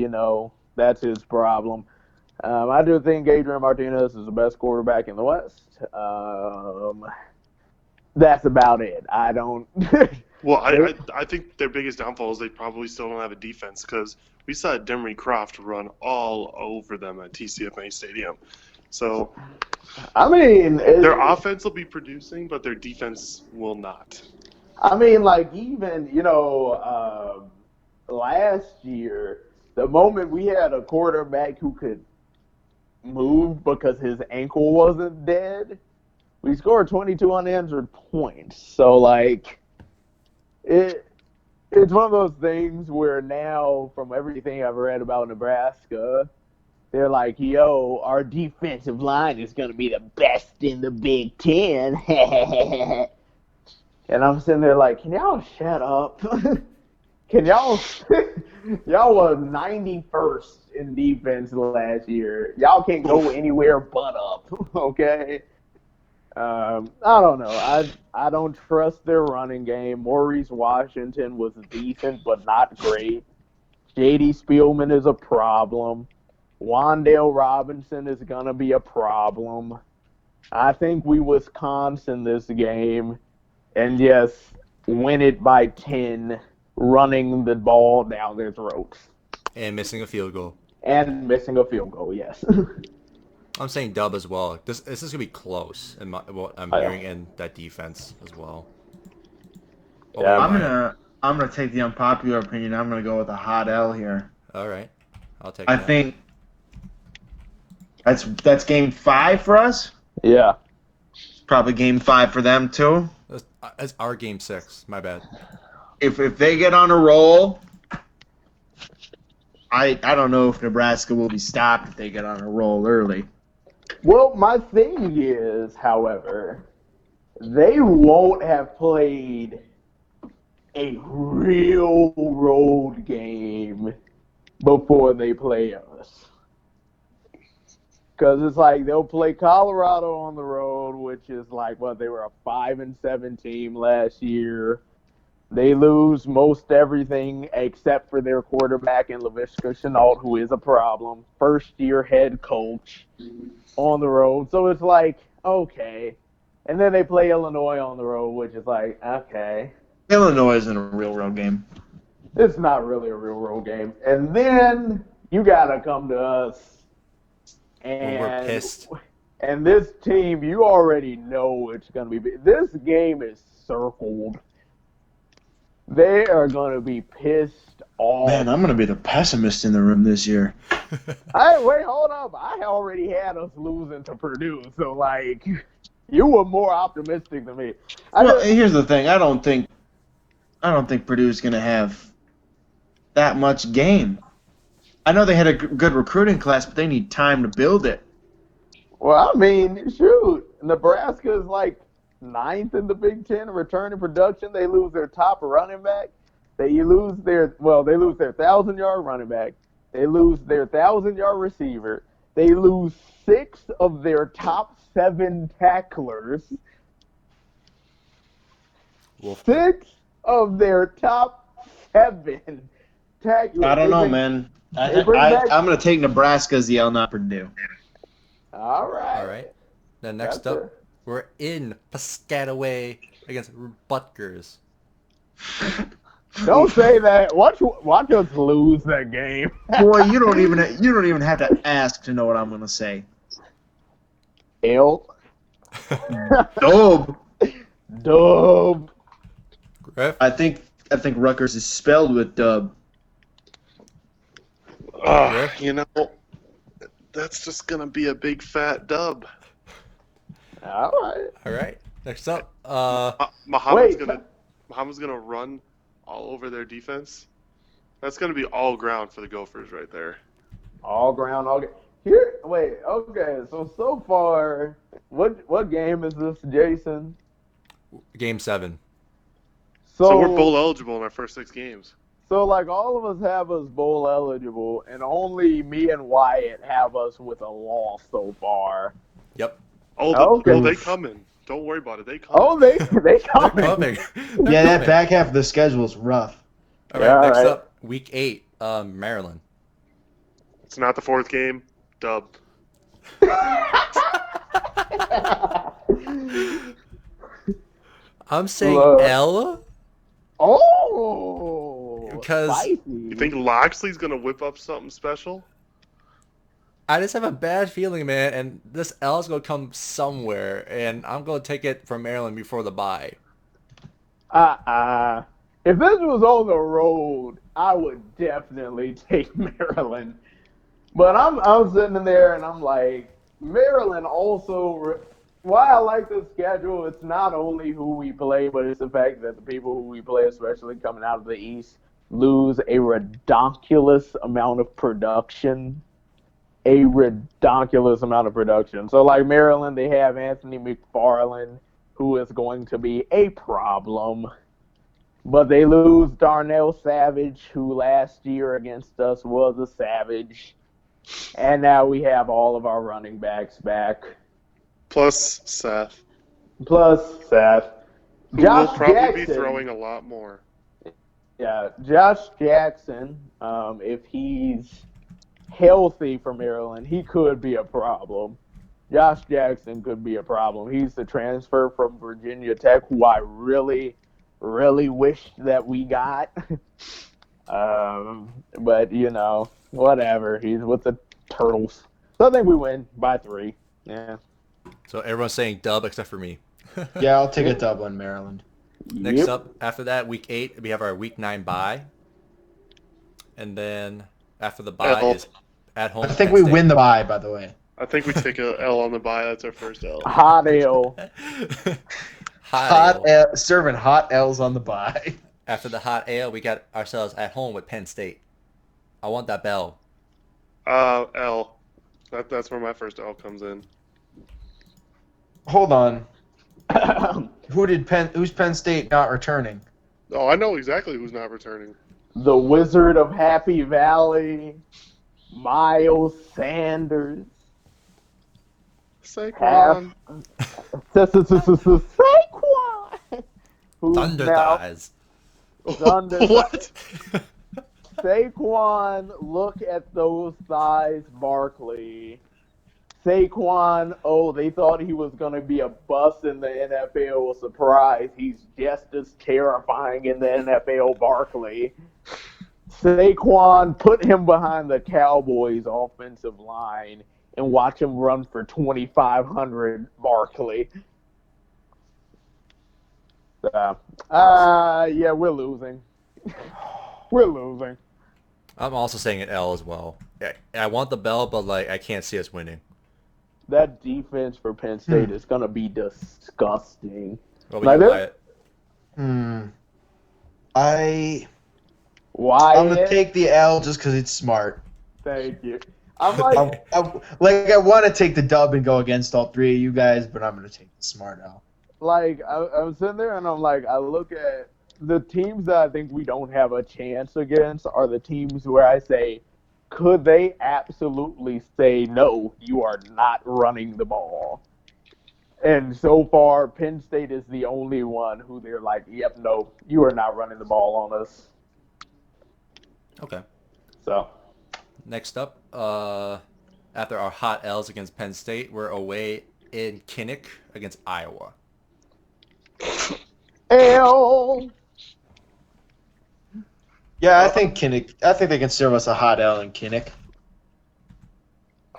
that's his problem. I do think Adrian Martinez is the best quarterback in the West. That's about it. I don't... Well, I think their biggest downfall is they probably still don't have a defense because we saw Demery Croft run all over them at TCFA Stadium. So, I mean... their offense will be producing, but their defense will not. I mean, last year, the moment we had a quarterback who could move because his ankle wasn't dead, we scored 22 unanswered points. So, it's one of those things where now, from everything I've read about Nebraska, they're like, yo, our defensive line is going to be the best in the Big Ten. And I'm sitting there like, can y'all shut up? Y'all was 91st in defense last year. Y'all can't go anywhere but up, okay? I don't know. I don't trust their running game. Maurice Washington was decent, but not great. J.D. Spielman is a problem. Wan'Dale Robinson is going to be a problem. I think we Wisconsin this game and, yes, win it by 10, running the ball down their throats. And missing a field goal. And missing a field goal, yes. I'm saying dub as well. This is gonna be close in what I'm Oh, yeah. hearing in that defense as well. Yeah, I'm gonna take the unpopular opinion. I'm gonna go with a hot L here. All right, I'll take I that. think that's game 5 for us. Yeah. Probably game 5 for them too. That's our game 6. My bad. If they get on a roll, I don't know if Nebraska will be stopped if they get on a roll early. Well, my thing is, however, they won't have played a real road game before they play us. Because it's like they'll play Colorado on the road, which is like, they were a 5-7 team last year. They lose most everything except for their quarterback in Laviska Shenault, who is a problem. First-year head coach on the road. So it's like, okay. And then they play Illinois on the road, which is like, okay. Illinois isn't a real road game. It's not really a real road game. And then you got to come to us. And we're pissed. And this team, you already know it's going to be. This game is circled. They are going to be pissed off. Man, I'm going to be the pessimist in the room this year. Wait, hold up. I already had us losing to Purdue, so, like, you were more optimistic than me. Here's the thing. I don't think Purdue's going to have that much game. I know they had a good recruiting class, but they need time to build it. Well, I mean, shoot. Nebraska is, like, 9th in the Big Ten in return in production. They lose their top running back. They lose their 1,000-yard running back. They lose their 1,000-yard receiver. They lose 6 of their top 7 tacklers. 6 of their top 7 tacklers. I don't know, man. I'm going to take Nebraska as the L, not Purdue. All right. All right. Then next up, we're in Piscataway against Rutgers. Don't say that. Watch us lose that game. Boy, you don't even have to ask to know what I'm gonna say. L. Dub. Dub. Griff? I think Rutgers is spelled with dub. You know, that's just gonna be a big fat dub. All right. Next up, Muhammad's gonna run all over their defense. That's gonna be all ground for the Gophers right there. All ground, all here. Wait, okay. So far, what game is this, Jason? Game 7. So we're bowl eligible in our first 6 games. So, like, all of us have us bowl eligible, and only me and Wyatt have us with a loss so far. Yep. Oh, they coming. Don't worry about it. They coming. Oh, they coming. They're coming. Yeah, that back half of the schedule is rough. All right, next up, Week 8, Maryland. It's not the 4th game. Dub. I'm saying L. Oh, because spicy. You think Loxley's gonna whip up something special? I just have a bad feeling, man, and this L is gonna come somewhere, and I'm gonna take it from Maryland before the bye. If this was on the road, I would definitely take Maryland. But I'm sitting in there and I'm like, Maryland also. Why I like this schedule, it's not only who we play, but it's the fact that the people who we play, especially coming out of the East, lose a redonkulous amount of production. So, like Maryland, they have Anthony McFarland, who is going to be a problem. But they lose Darnell Savage, who last year against us was a savage. And now we have all of our running backs back. Plus Seth. Josh Who will probably Jackson, be throwing a lot more. Yeah, Josh Jackson, if he's healthy for Maryland, he could be a problem. Josh Jackson could be a problem. He's the transfer from Virginia Tech, who I really, really wish that we got. But, you know, Whatever. He's with the Turtles. So I think we win by 3. Yeah. So everyone's saying dub except for me. Yeah, I'll take a dub on Maryland. Next Yep. up, after that, week 8, we have our week 9 bye. And then after the bye L. is at home. I think Penn we State. win the bye, by the way. I think we take a L on the bye. That's our first L. Hot L. Hot ale. Serving hot L's on the bye. After the hot ale, we got ourselves at home with Penn State. I want that bell. L. That's where my first L comes in. Hold on. Who's Penn State not returning? Oh, I know exactly who's not returning. The Wizard of Happy Valley, Miles Sanders. Saquon. Saquon. Who's Thunder now- thighs. Thunder What? Saquon, look at those thighs, Barkley. Saquon, they thought he was going to be a bust in the NFL. Surprise, he's just as terrifying in the NFL, Barkley. Saquon, put him behind the Cowboys' offensive line and watch him run for 2,500, Barkley. Yeah, we're losing. We're losing. I'm also saying an L as well. I want the bell, but I can't see us winning. That defense for Penn State is going to be disgusting. What we got, Wyatt? Why? I'm gonna take the L just because it's smart. Thank you. I'm like, I want to take the dub and go against all 3 of you guys, but I'm gonna take the smart L. I'm sitting there and I'm like, I look at the teams that I think we don't have a chance against are the teams where I say, could they absolutely say, no, you are not running the ball? And so far, Penn State is the only one who they're like, yep, no, you are not running the ball on us. Okay. So, Next up, after our hot L's against Penn State, we're away in Kinnick against Iowa. L. Yeah, I think they can serve us a hot L in Kinnick.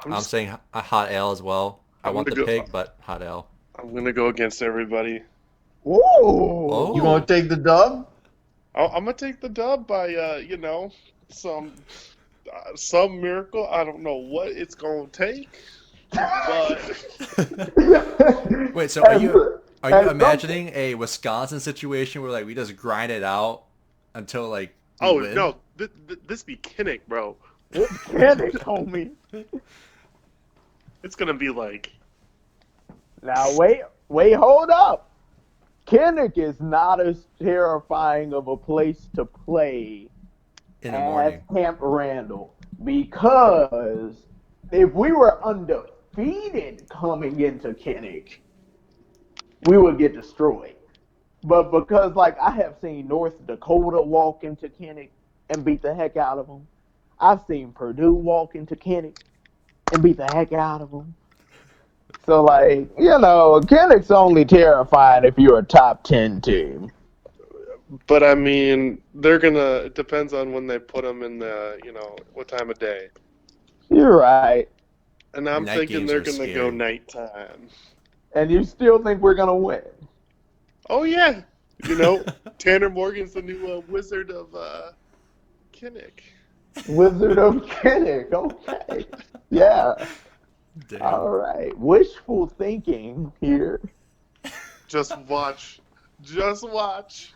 I'm saying a hot L as well. I want the pig, but hot L. I'm gonna go against everybody. Whoa. Oh. You want to take the dub? I'm gonna take the dub by some miracle. I don't know what it's gonna take, but Wait, so are you imagining a Wisconsin situation where we just grind it out until we win? no, this be Kinnick, bro. It's Kinnick, homie. It's gonna be like. Now wait, hold up. Kinnick is not as terrifying of a place to play In the as morning. Camp Randall, because if we were undefeated coming into Kinnick, we would get destroyed. But because I have seen North Dakota walk into Kinnick and beat the heck out of them, I've seen Purdue walk into Kinnick and beat the heck out of them. So, Kinnick's only terrifying if you're a top 10 team. But I mean, it depends on when they put them in the, what time of day. You're right. And I'm Night thinking games they're are going to scary. go nighttime. And you still think we're going to win? Oh, yeah. Tanner Morgan's the new wizard of Kinnick. Wizard of Kinnick, okay. Yeah. Damn. All right. Wishful thinking here. Just watch. Just watch.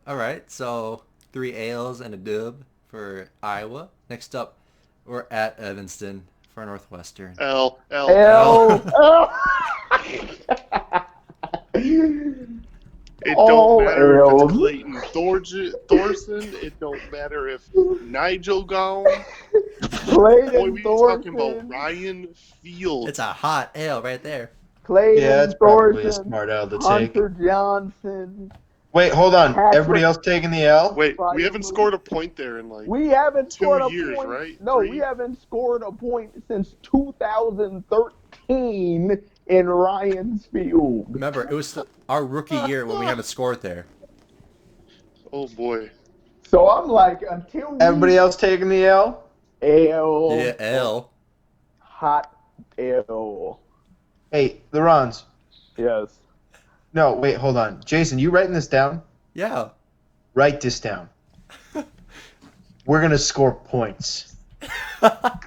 All right, so 3 Ales and a dub for Iowa. Next up, we're at Evanston for Northwestern. L. It don't matter if it's Clayton Thorson. It don't matter if Nigel gone. Boy, we talking about Ryan Fields. It's a hot ale right there. Clayton Yeah, it's probably a Thorson, smart L to take. Hunter Johnson. Wait, hold on. Patrick- Everybody else taking the L? Wait, we haven't scored a point there in We haven't 2 scored a years, point. right? No, 3? we haven't scored a point since 2013 in Ryan's Field. Remember, it was our rookie year when we haven't scored there. Oh boy. So I'm like, until Everybody else taking the L? L. Yeah, L. Hot L. Hey, Larranz. Yes. No, wait, hold on. Jason, you writing this down? Yeah. Write this down. We're going to score points.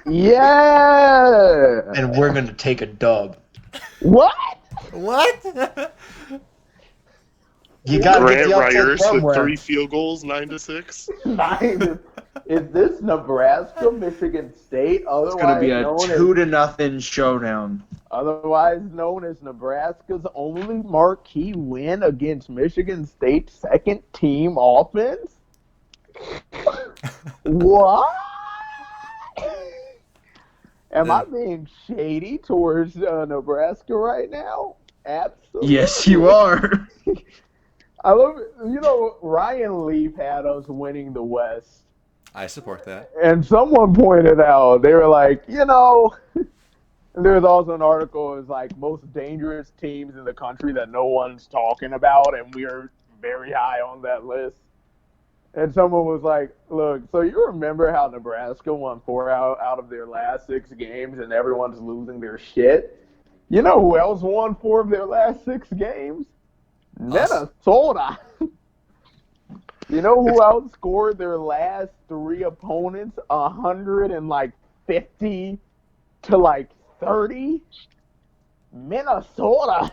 Yeah. And we're going to take a dub. What? What? You got to get Grant the upset Ryers with somewhere. 3 field goals, 9-6. Is this Nebraska, Michigan State? It's going to be a 2-0 showdown. Otherwise known as Nebraska's only marquee win against Michigan State's second team offense? What? Am I being shady towards Nebraska right now? Absolutely. Yes, you are. I love it. You know, Ryan Leaf had us winning the West. I support that. And someone pointed out, they were like, you know, there's also an article, it's like most dangerous teams in the country that no one's talking about, and we're very high on that list. And someone was like, look, so you remember how Nebraska won 4 out of their last 6 games and everyone's losing their shit? You know who else won 4 of their last 6 games? Minnesota. You know who outscored their last 3 opponents 150 to 30? Minnesota.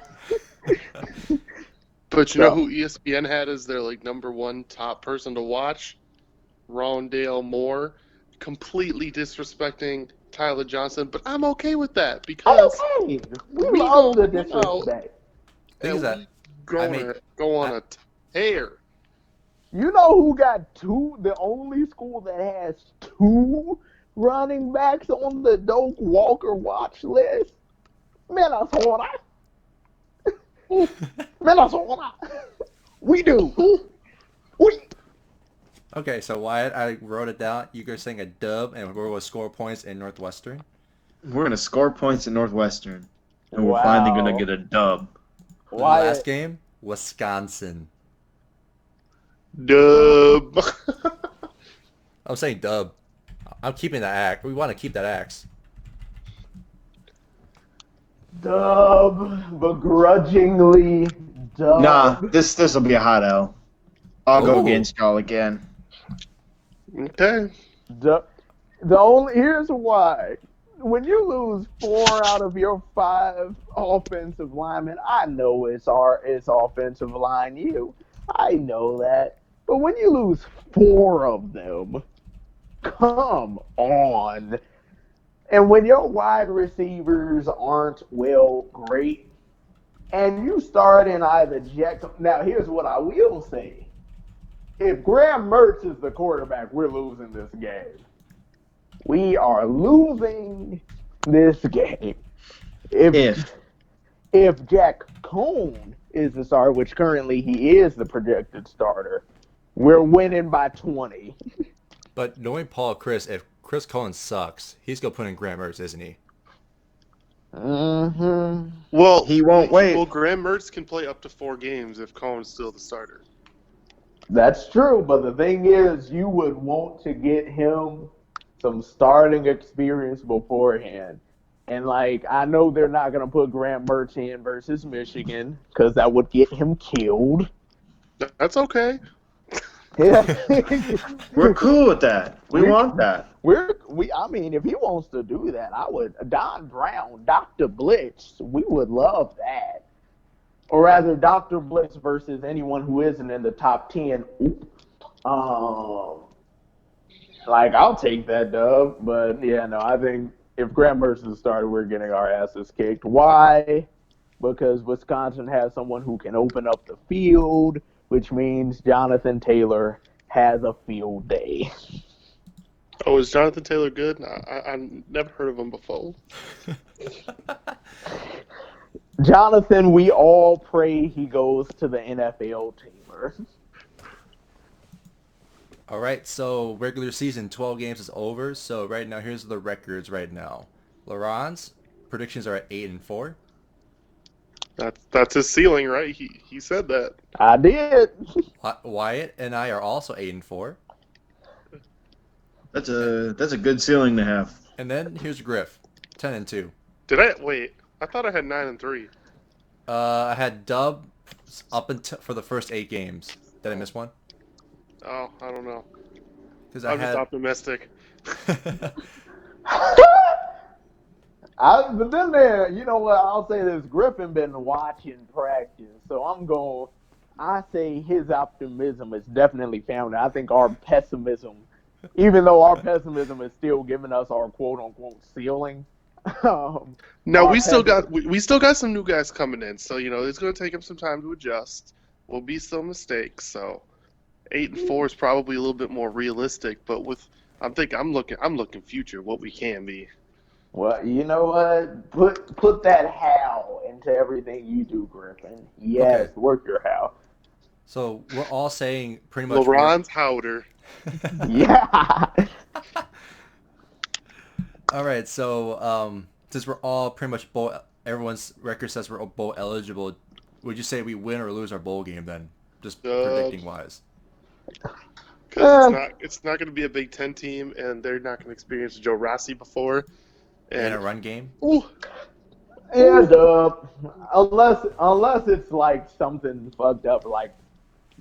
But you know who ESPN had as their number 1 top person to watch? Rondale Moore, completely disrespecting Tyler Johnson. But I'm okay with that because we love the disrespect. Go on a tear. You know who got 2? The only school that has 2 running backs on the Doak Walker watch list? Minnesota. Minnesota. We do. Okay, so Wyatt, I wrote it down. You guys saying a dub, and we're going to score points in Northwestern? We're going to score points in Northwestern. And we're finally going to get a dub. The last game, Wisconsin. Dub. I'm saying dub. I'm keeping that axe. We want to keep that axe. Dub. Begrudgingly dub. Nah, this will be a hot L. I'll go against y'all again. Okay. Here's why. When you lose 4 out of your 5 offensive linemen, I know it's offensive line you. I know that. But when you lose 4 of them, come on. And when your wide receivers aren't great, and you start in either Jack. Now, here's what I will say. If Graham Mertz is the quarterback, we're losing this game. We are losing this game. If Jack Cohn is the starter, which currently he is the projected starter, we're winning by 20. But knowing Paul Chris, if Chris Cohen sucks, he's going to put in Graham Mertz, isn't he? Mm-hmm. Well, he won't wait. Well, Graham Mertz can play up to 4 games if Cohen's still the starter. That's true, but the thing is, you would want to get him some starting experience beforehand. And, I know they're not going to put Graham Mertz in versus Michigan because that would get him killed. That's okay. We're cool with that. We want that. I mean, if he wants to do that, Don Brown, Dr. Blitz, we would love that. Or rather, Dr. Blitz versus anyone who isn't in the top 10. I'll take that dub. But, yeah, no, I think if Graham Mertz is the starter, we're getting our asses kicked. Why? Because Wisconsin has someone who can open up the field, which means Jonathan Taylor has a field day. Oh, is Jonathan Taylor good? I never heard of him before. Jonathan, we all pray he goes to the NFL teamer. All right, so regular season, 12 games is over. So right now, here's the records right now. Larranz, predictions are at 8-4. That's his ceiling, right? He said that. I did. Wyatt and I are also 8-4. That's a good ceiling to have. And then here's Griff, 10-2. Did I wait? I thought I had 9-3. I had Dub up until for the first 8 games. Did I miss one? Oh, I don't know. Because I'm just optimistic. But then there, you know what? I'll say this: Griffin been watching practice, so I say his optimism is definitely founded. I think our pessimism, even though our pessimism is still giving us our quote unquote ceiling. No, we still got some new guys coming in, so it's going to take them some time to adjust. Will be some mistakes, so 8-4 is probably a little bit more realistic. But I'm looking future, what we can be. Well, you know what? Put that how into everything you do, Griffin. Yes, okay. Work your how. So we're all saying pretty much. Larranz Guider. Yeah. All right, so since we're all pretty much bowl, everyone's record says we're bowl eligible. Would you say we win or lose our bowl game then? Just predicting wise. Because it's not going to be a Big Ten team, and they're not going to experience Joe Rossi before. And a run game. Ooh. And unless it's like something fucked up, like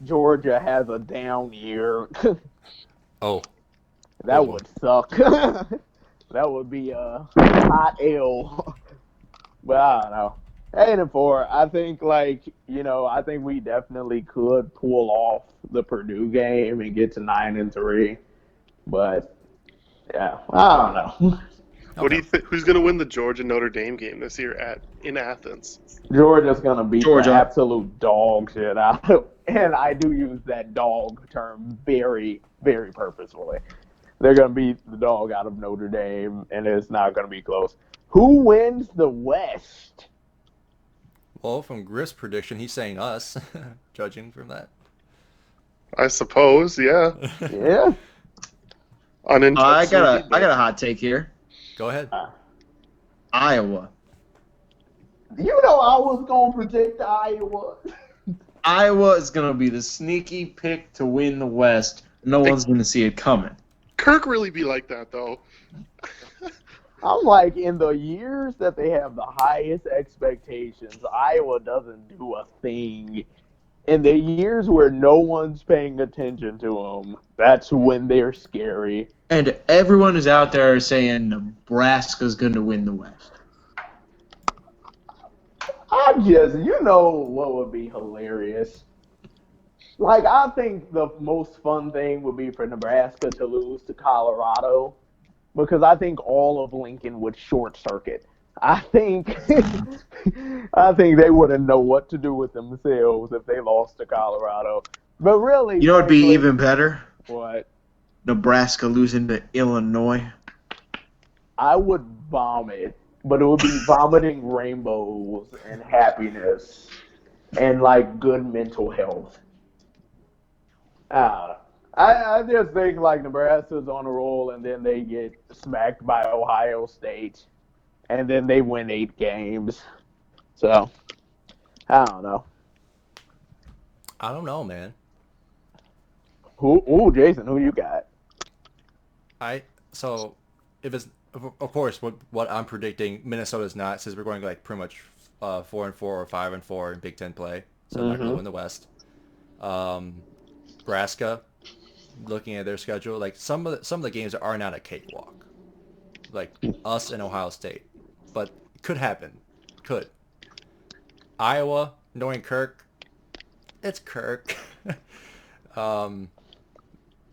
Georgia has a down year. Oh. That would suck. That would be a hot L. But I don't know. 8-4. I think I think we definitely could pull off the Purdue game and get to 9-3. But yeah, I don't know. What do you think? Who's going to win the Georgia Notre Dame game this year in Athens? Georgia's going to beat the absolute dog shit out of, and I do use that dog term very, very purposefully. They're going to beat the dog out of Notre Dame, and it's not going to be close. Who wins the West? Well, from Griff's prediction, he's saying us, judging from that. I suppose, yeah. Yeah. I got a hot take here. Go ahead. Iowa. You know I was going to predict Iowa. Iowa is going to be the sneaky pick to win the West. No one's going to see it coming. Kirk really be like that, though. I'm like, in the years that they have the highest expectations, Iowa doesn't do a thing. In the years where no one's paying attention to them, that's when they're scary. And everyone is out there saying Nebraska's going to win the West. You know what would be hilarious? Like, I think the most fun thing would be for Nebraska to lose to Colorado, because I think all of Lincoln would short circuit. I think they wouldn't know what to do with themselves if they lost to Colorado. But really, you know what'd be even better? What? Nebraska losing to Illinois. I would vomit, but it would be vomiting rainbows and happiness and like good mental health. I just think like Nebraska's on a roll, and then they get smacked by Ohio State, and then they win 8 games. So, I don't know. I don't know, man. Jason, who you got? So if it's of course what I'm predicting, Minnesota's not, since we're going like pretty much 4-4 or 5-4 in Big Ten play, so I'm not going to win the West. Nebraska, looking at their schedule, like some of the games are not a cakewalk, like us and Ohio State, but could happen. Could. Iowa, knowing Kirk, it's Kirk.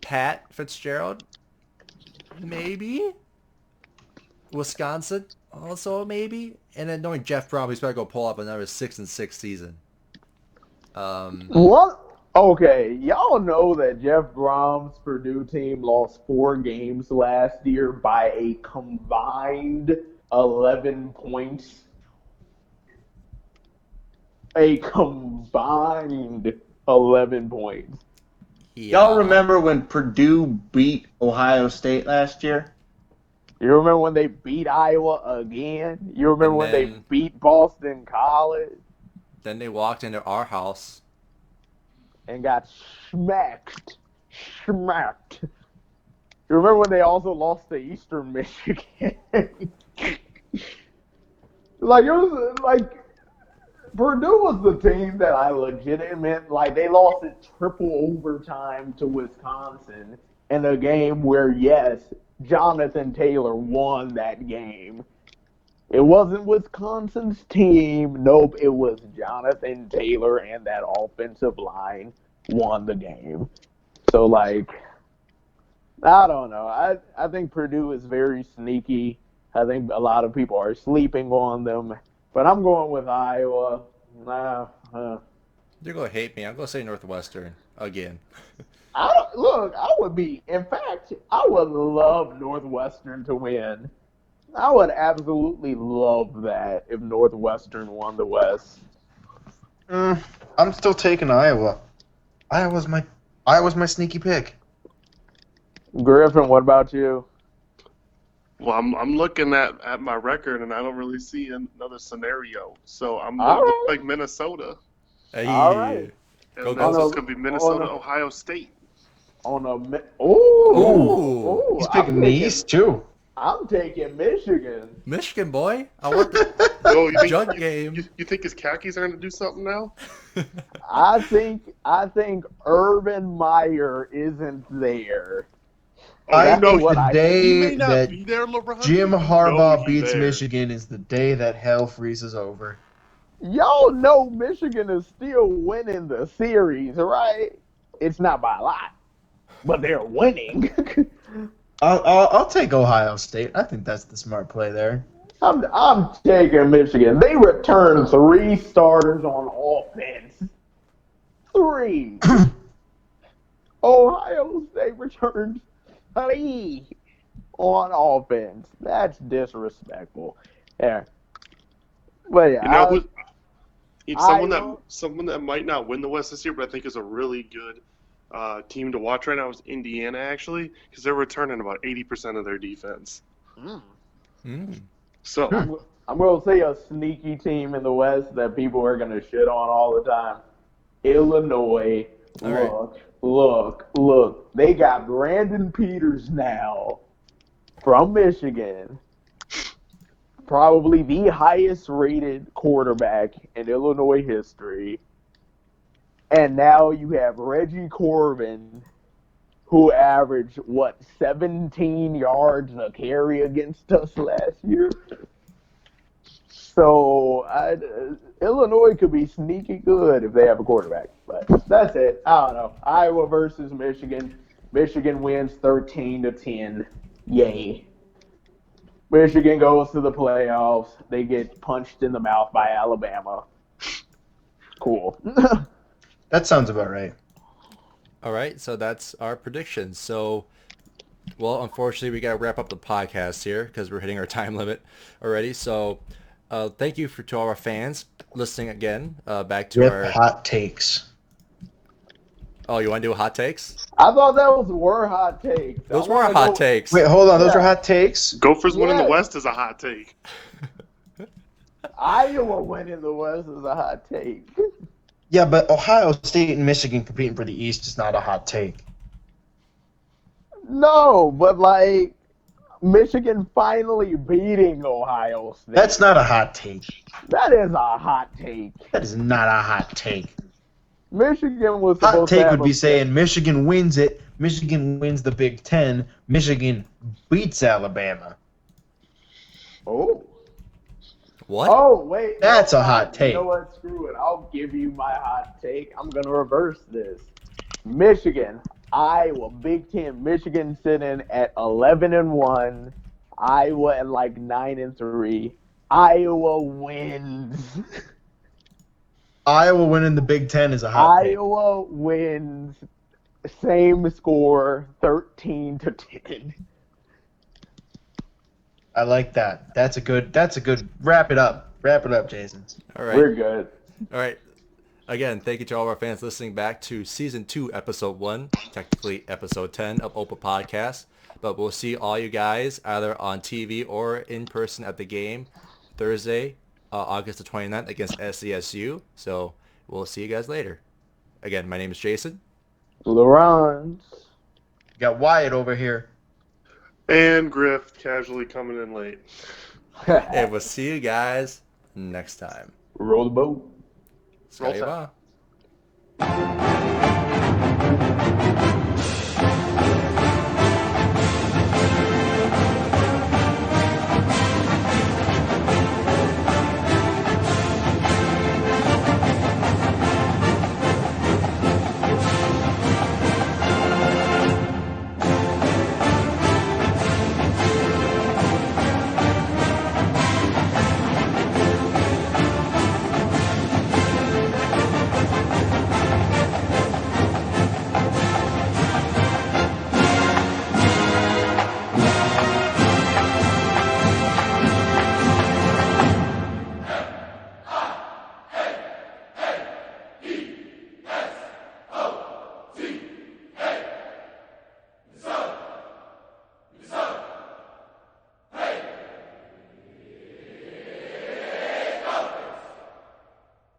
Pat Fitzgerald, maybe. Wisconsin, also maybe. And then knowing Jeff Brom, he's better go pull up another 6-6 season. What? Okay, y'all know that Jeff Brom's Purdue team lost 4 games last year by a combined 11 points. A combined 11 points. Yeah. Y'all remember when Purdue beat Ohio State last year? You remember when they beat Iowa again? You remember when they beat Boston College? Then they walked into our house and got smacked. You remember when they also lost to Eastern Michigan? Like, it was like Purdue was the team that I legitimate, like, they lost in triple overtime to Wisconsin in a game where, yes, Jonathan Taylor won that game. It wasn't Wisconsin's team. Nope, it was Jonathan Taylor and that offensive line won the game. So, like, I don't know. I think Purdue is very sneaky. I think a lot of people are sleeping on them. But I'm going with Iowa. You're going to hate me. I'm going to say Northwestern again. I would be, in fact, I would love Northwestern to win. I would absolutely love that if Northwestern won the West. I'm still taking Iowa. Iowa's my sneaky pick. Griffin, what about you? Well, I'm looking at my record, and I don't really see another scenario. So I'm going to look like Minnesota. Hey. All right. And that's going to be Minnesota, Ohio State. He's picking the East, too. I'm taking Michigan. Michigan, boy. I want the jug game. You think his khakis are going to do something now? I think Urban Meyer isn't there. I know the day He may not that be there, LeBron. Jim Harbaugh beats there. Michigan is the day that hell freezes over. Y'all know Michigan is still winning the series, right? It's not by a lot, but they're winning. I'll take Ohio State. I think that's the smart play there. I'm taking Michigan. They returned 3 starters on offense. 3. Ohio State returned 3 on offense. That's disrespectful. Yeah. But yeah, someone that might not win the West this year, but I think is a really good team to watch right now is Indiana, actually, because they're returning about 80% of their defense. So I'm going to say a sneaky team in the West that people are going to shit on all the time. Illinois. Look. They got Brandon Peters now from Michigan. Probably the highest rated quarterback in Illinois history. And now you have Reggie Corbin, who averaged, 17 yards a carry against us last year? So, Illinois could be sneaky good if they have a quarterback. But that's it. I don't know. Iowa versus Michigan. Michigan wins 13-10. Yay. Michigan goes to the playoffs. They get punched in the mouth by Alabama. Cool. That sounds about right. All right, so that's our predictions. So, well, unfortunately, we got to wrap up the podcast here because we're hitting our time limit already. So, thank you to all our fans listening again. Back to our hot takes. Oh, you want to do hot takes? I thought were hot takes. Those were hot takes. Wait, hold on. Those are hot takes? Gophers winning the West is a hot take. Iowa winning the West is a hot take. Yeah, but Ohio State and Michigan competing for the East is not a hot take. No, but like Michigan finally beating Ohio State. That's not a hot take. That is a hot take. That is not a hot take. Michigan was supposed hot take to would be saying Michigan wins it. Michigan wins the Big Ten. Michigan beats Alabama. Oh. What? Oh, wait. That's a hot take. You know what? Screw it. I'll give you my hot take. I'm going to reverse this. Michigan, Iowa, Big Ten. Michigan sitting at 11-1. Iowa at like 9-3. Iowa wins. Iowa winning the Big Ten is a hot take. Iowa wins. Same score, 13-10. I like that. That's a good. Wrap it up. Wrap it up, Jason. All right. We're good. All right. Again, thank you to all our fans listening back to Season 2, Episode 1, technically Episode 10 of Opa Podcast. But we'll see all you guys either on TV or in person at the game Thursday, August the 29th against SDSU. So we'll see you guys later. Again, my name is Jason. Larranz. Got Wyatt over here. And Griff casually coming in late. And we'll see you guys next time. Roll the boat. Scotty Bye.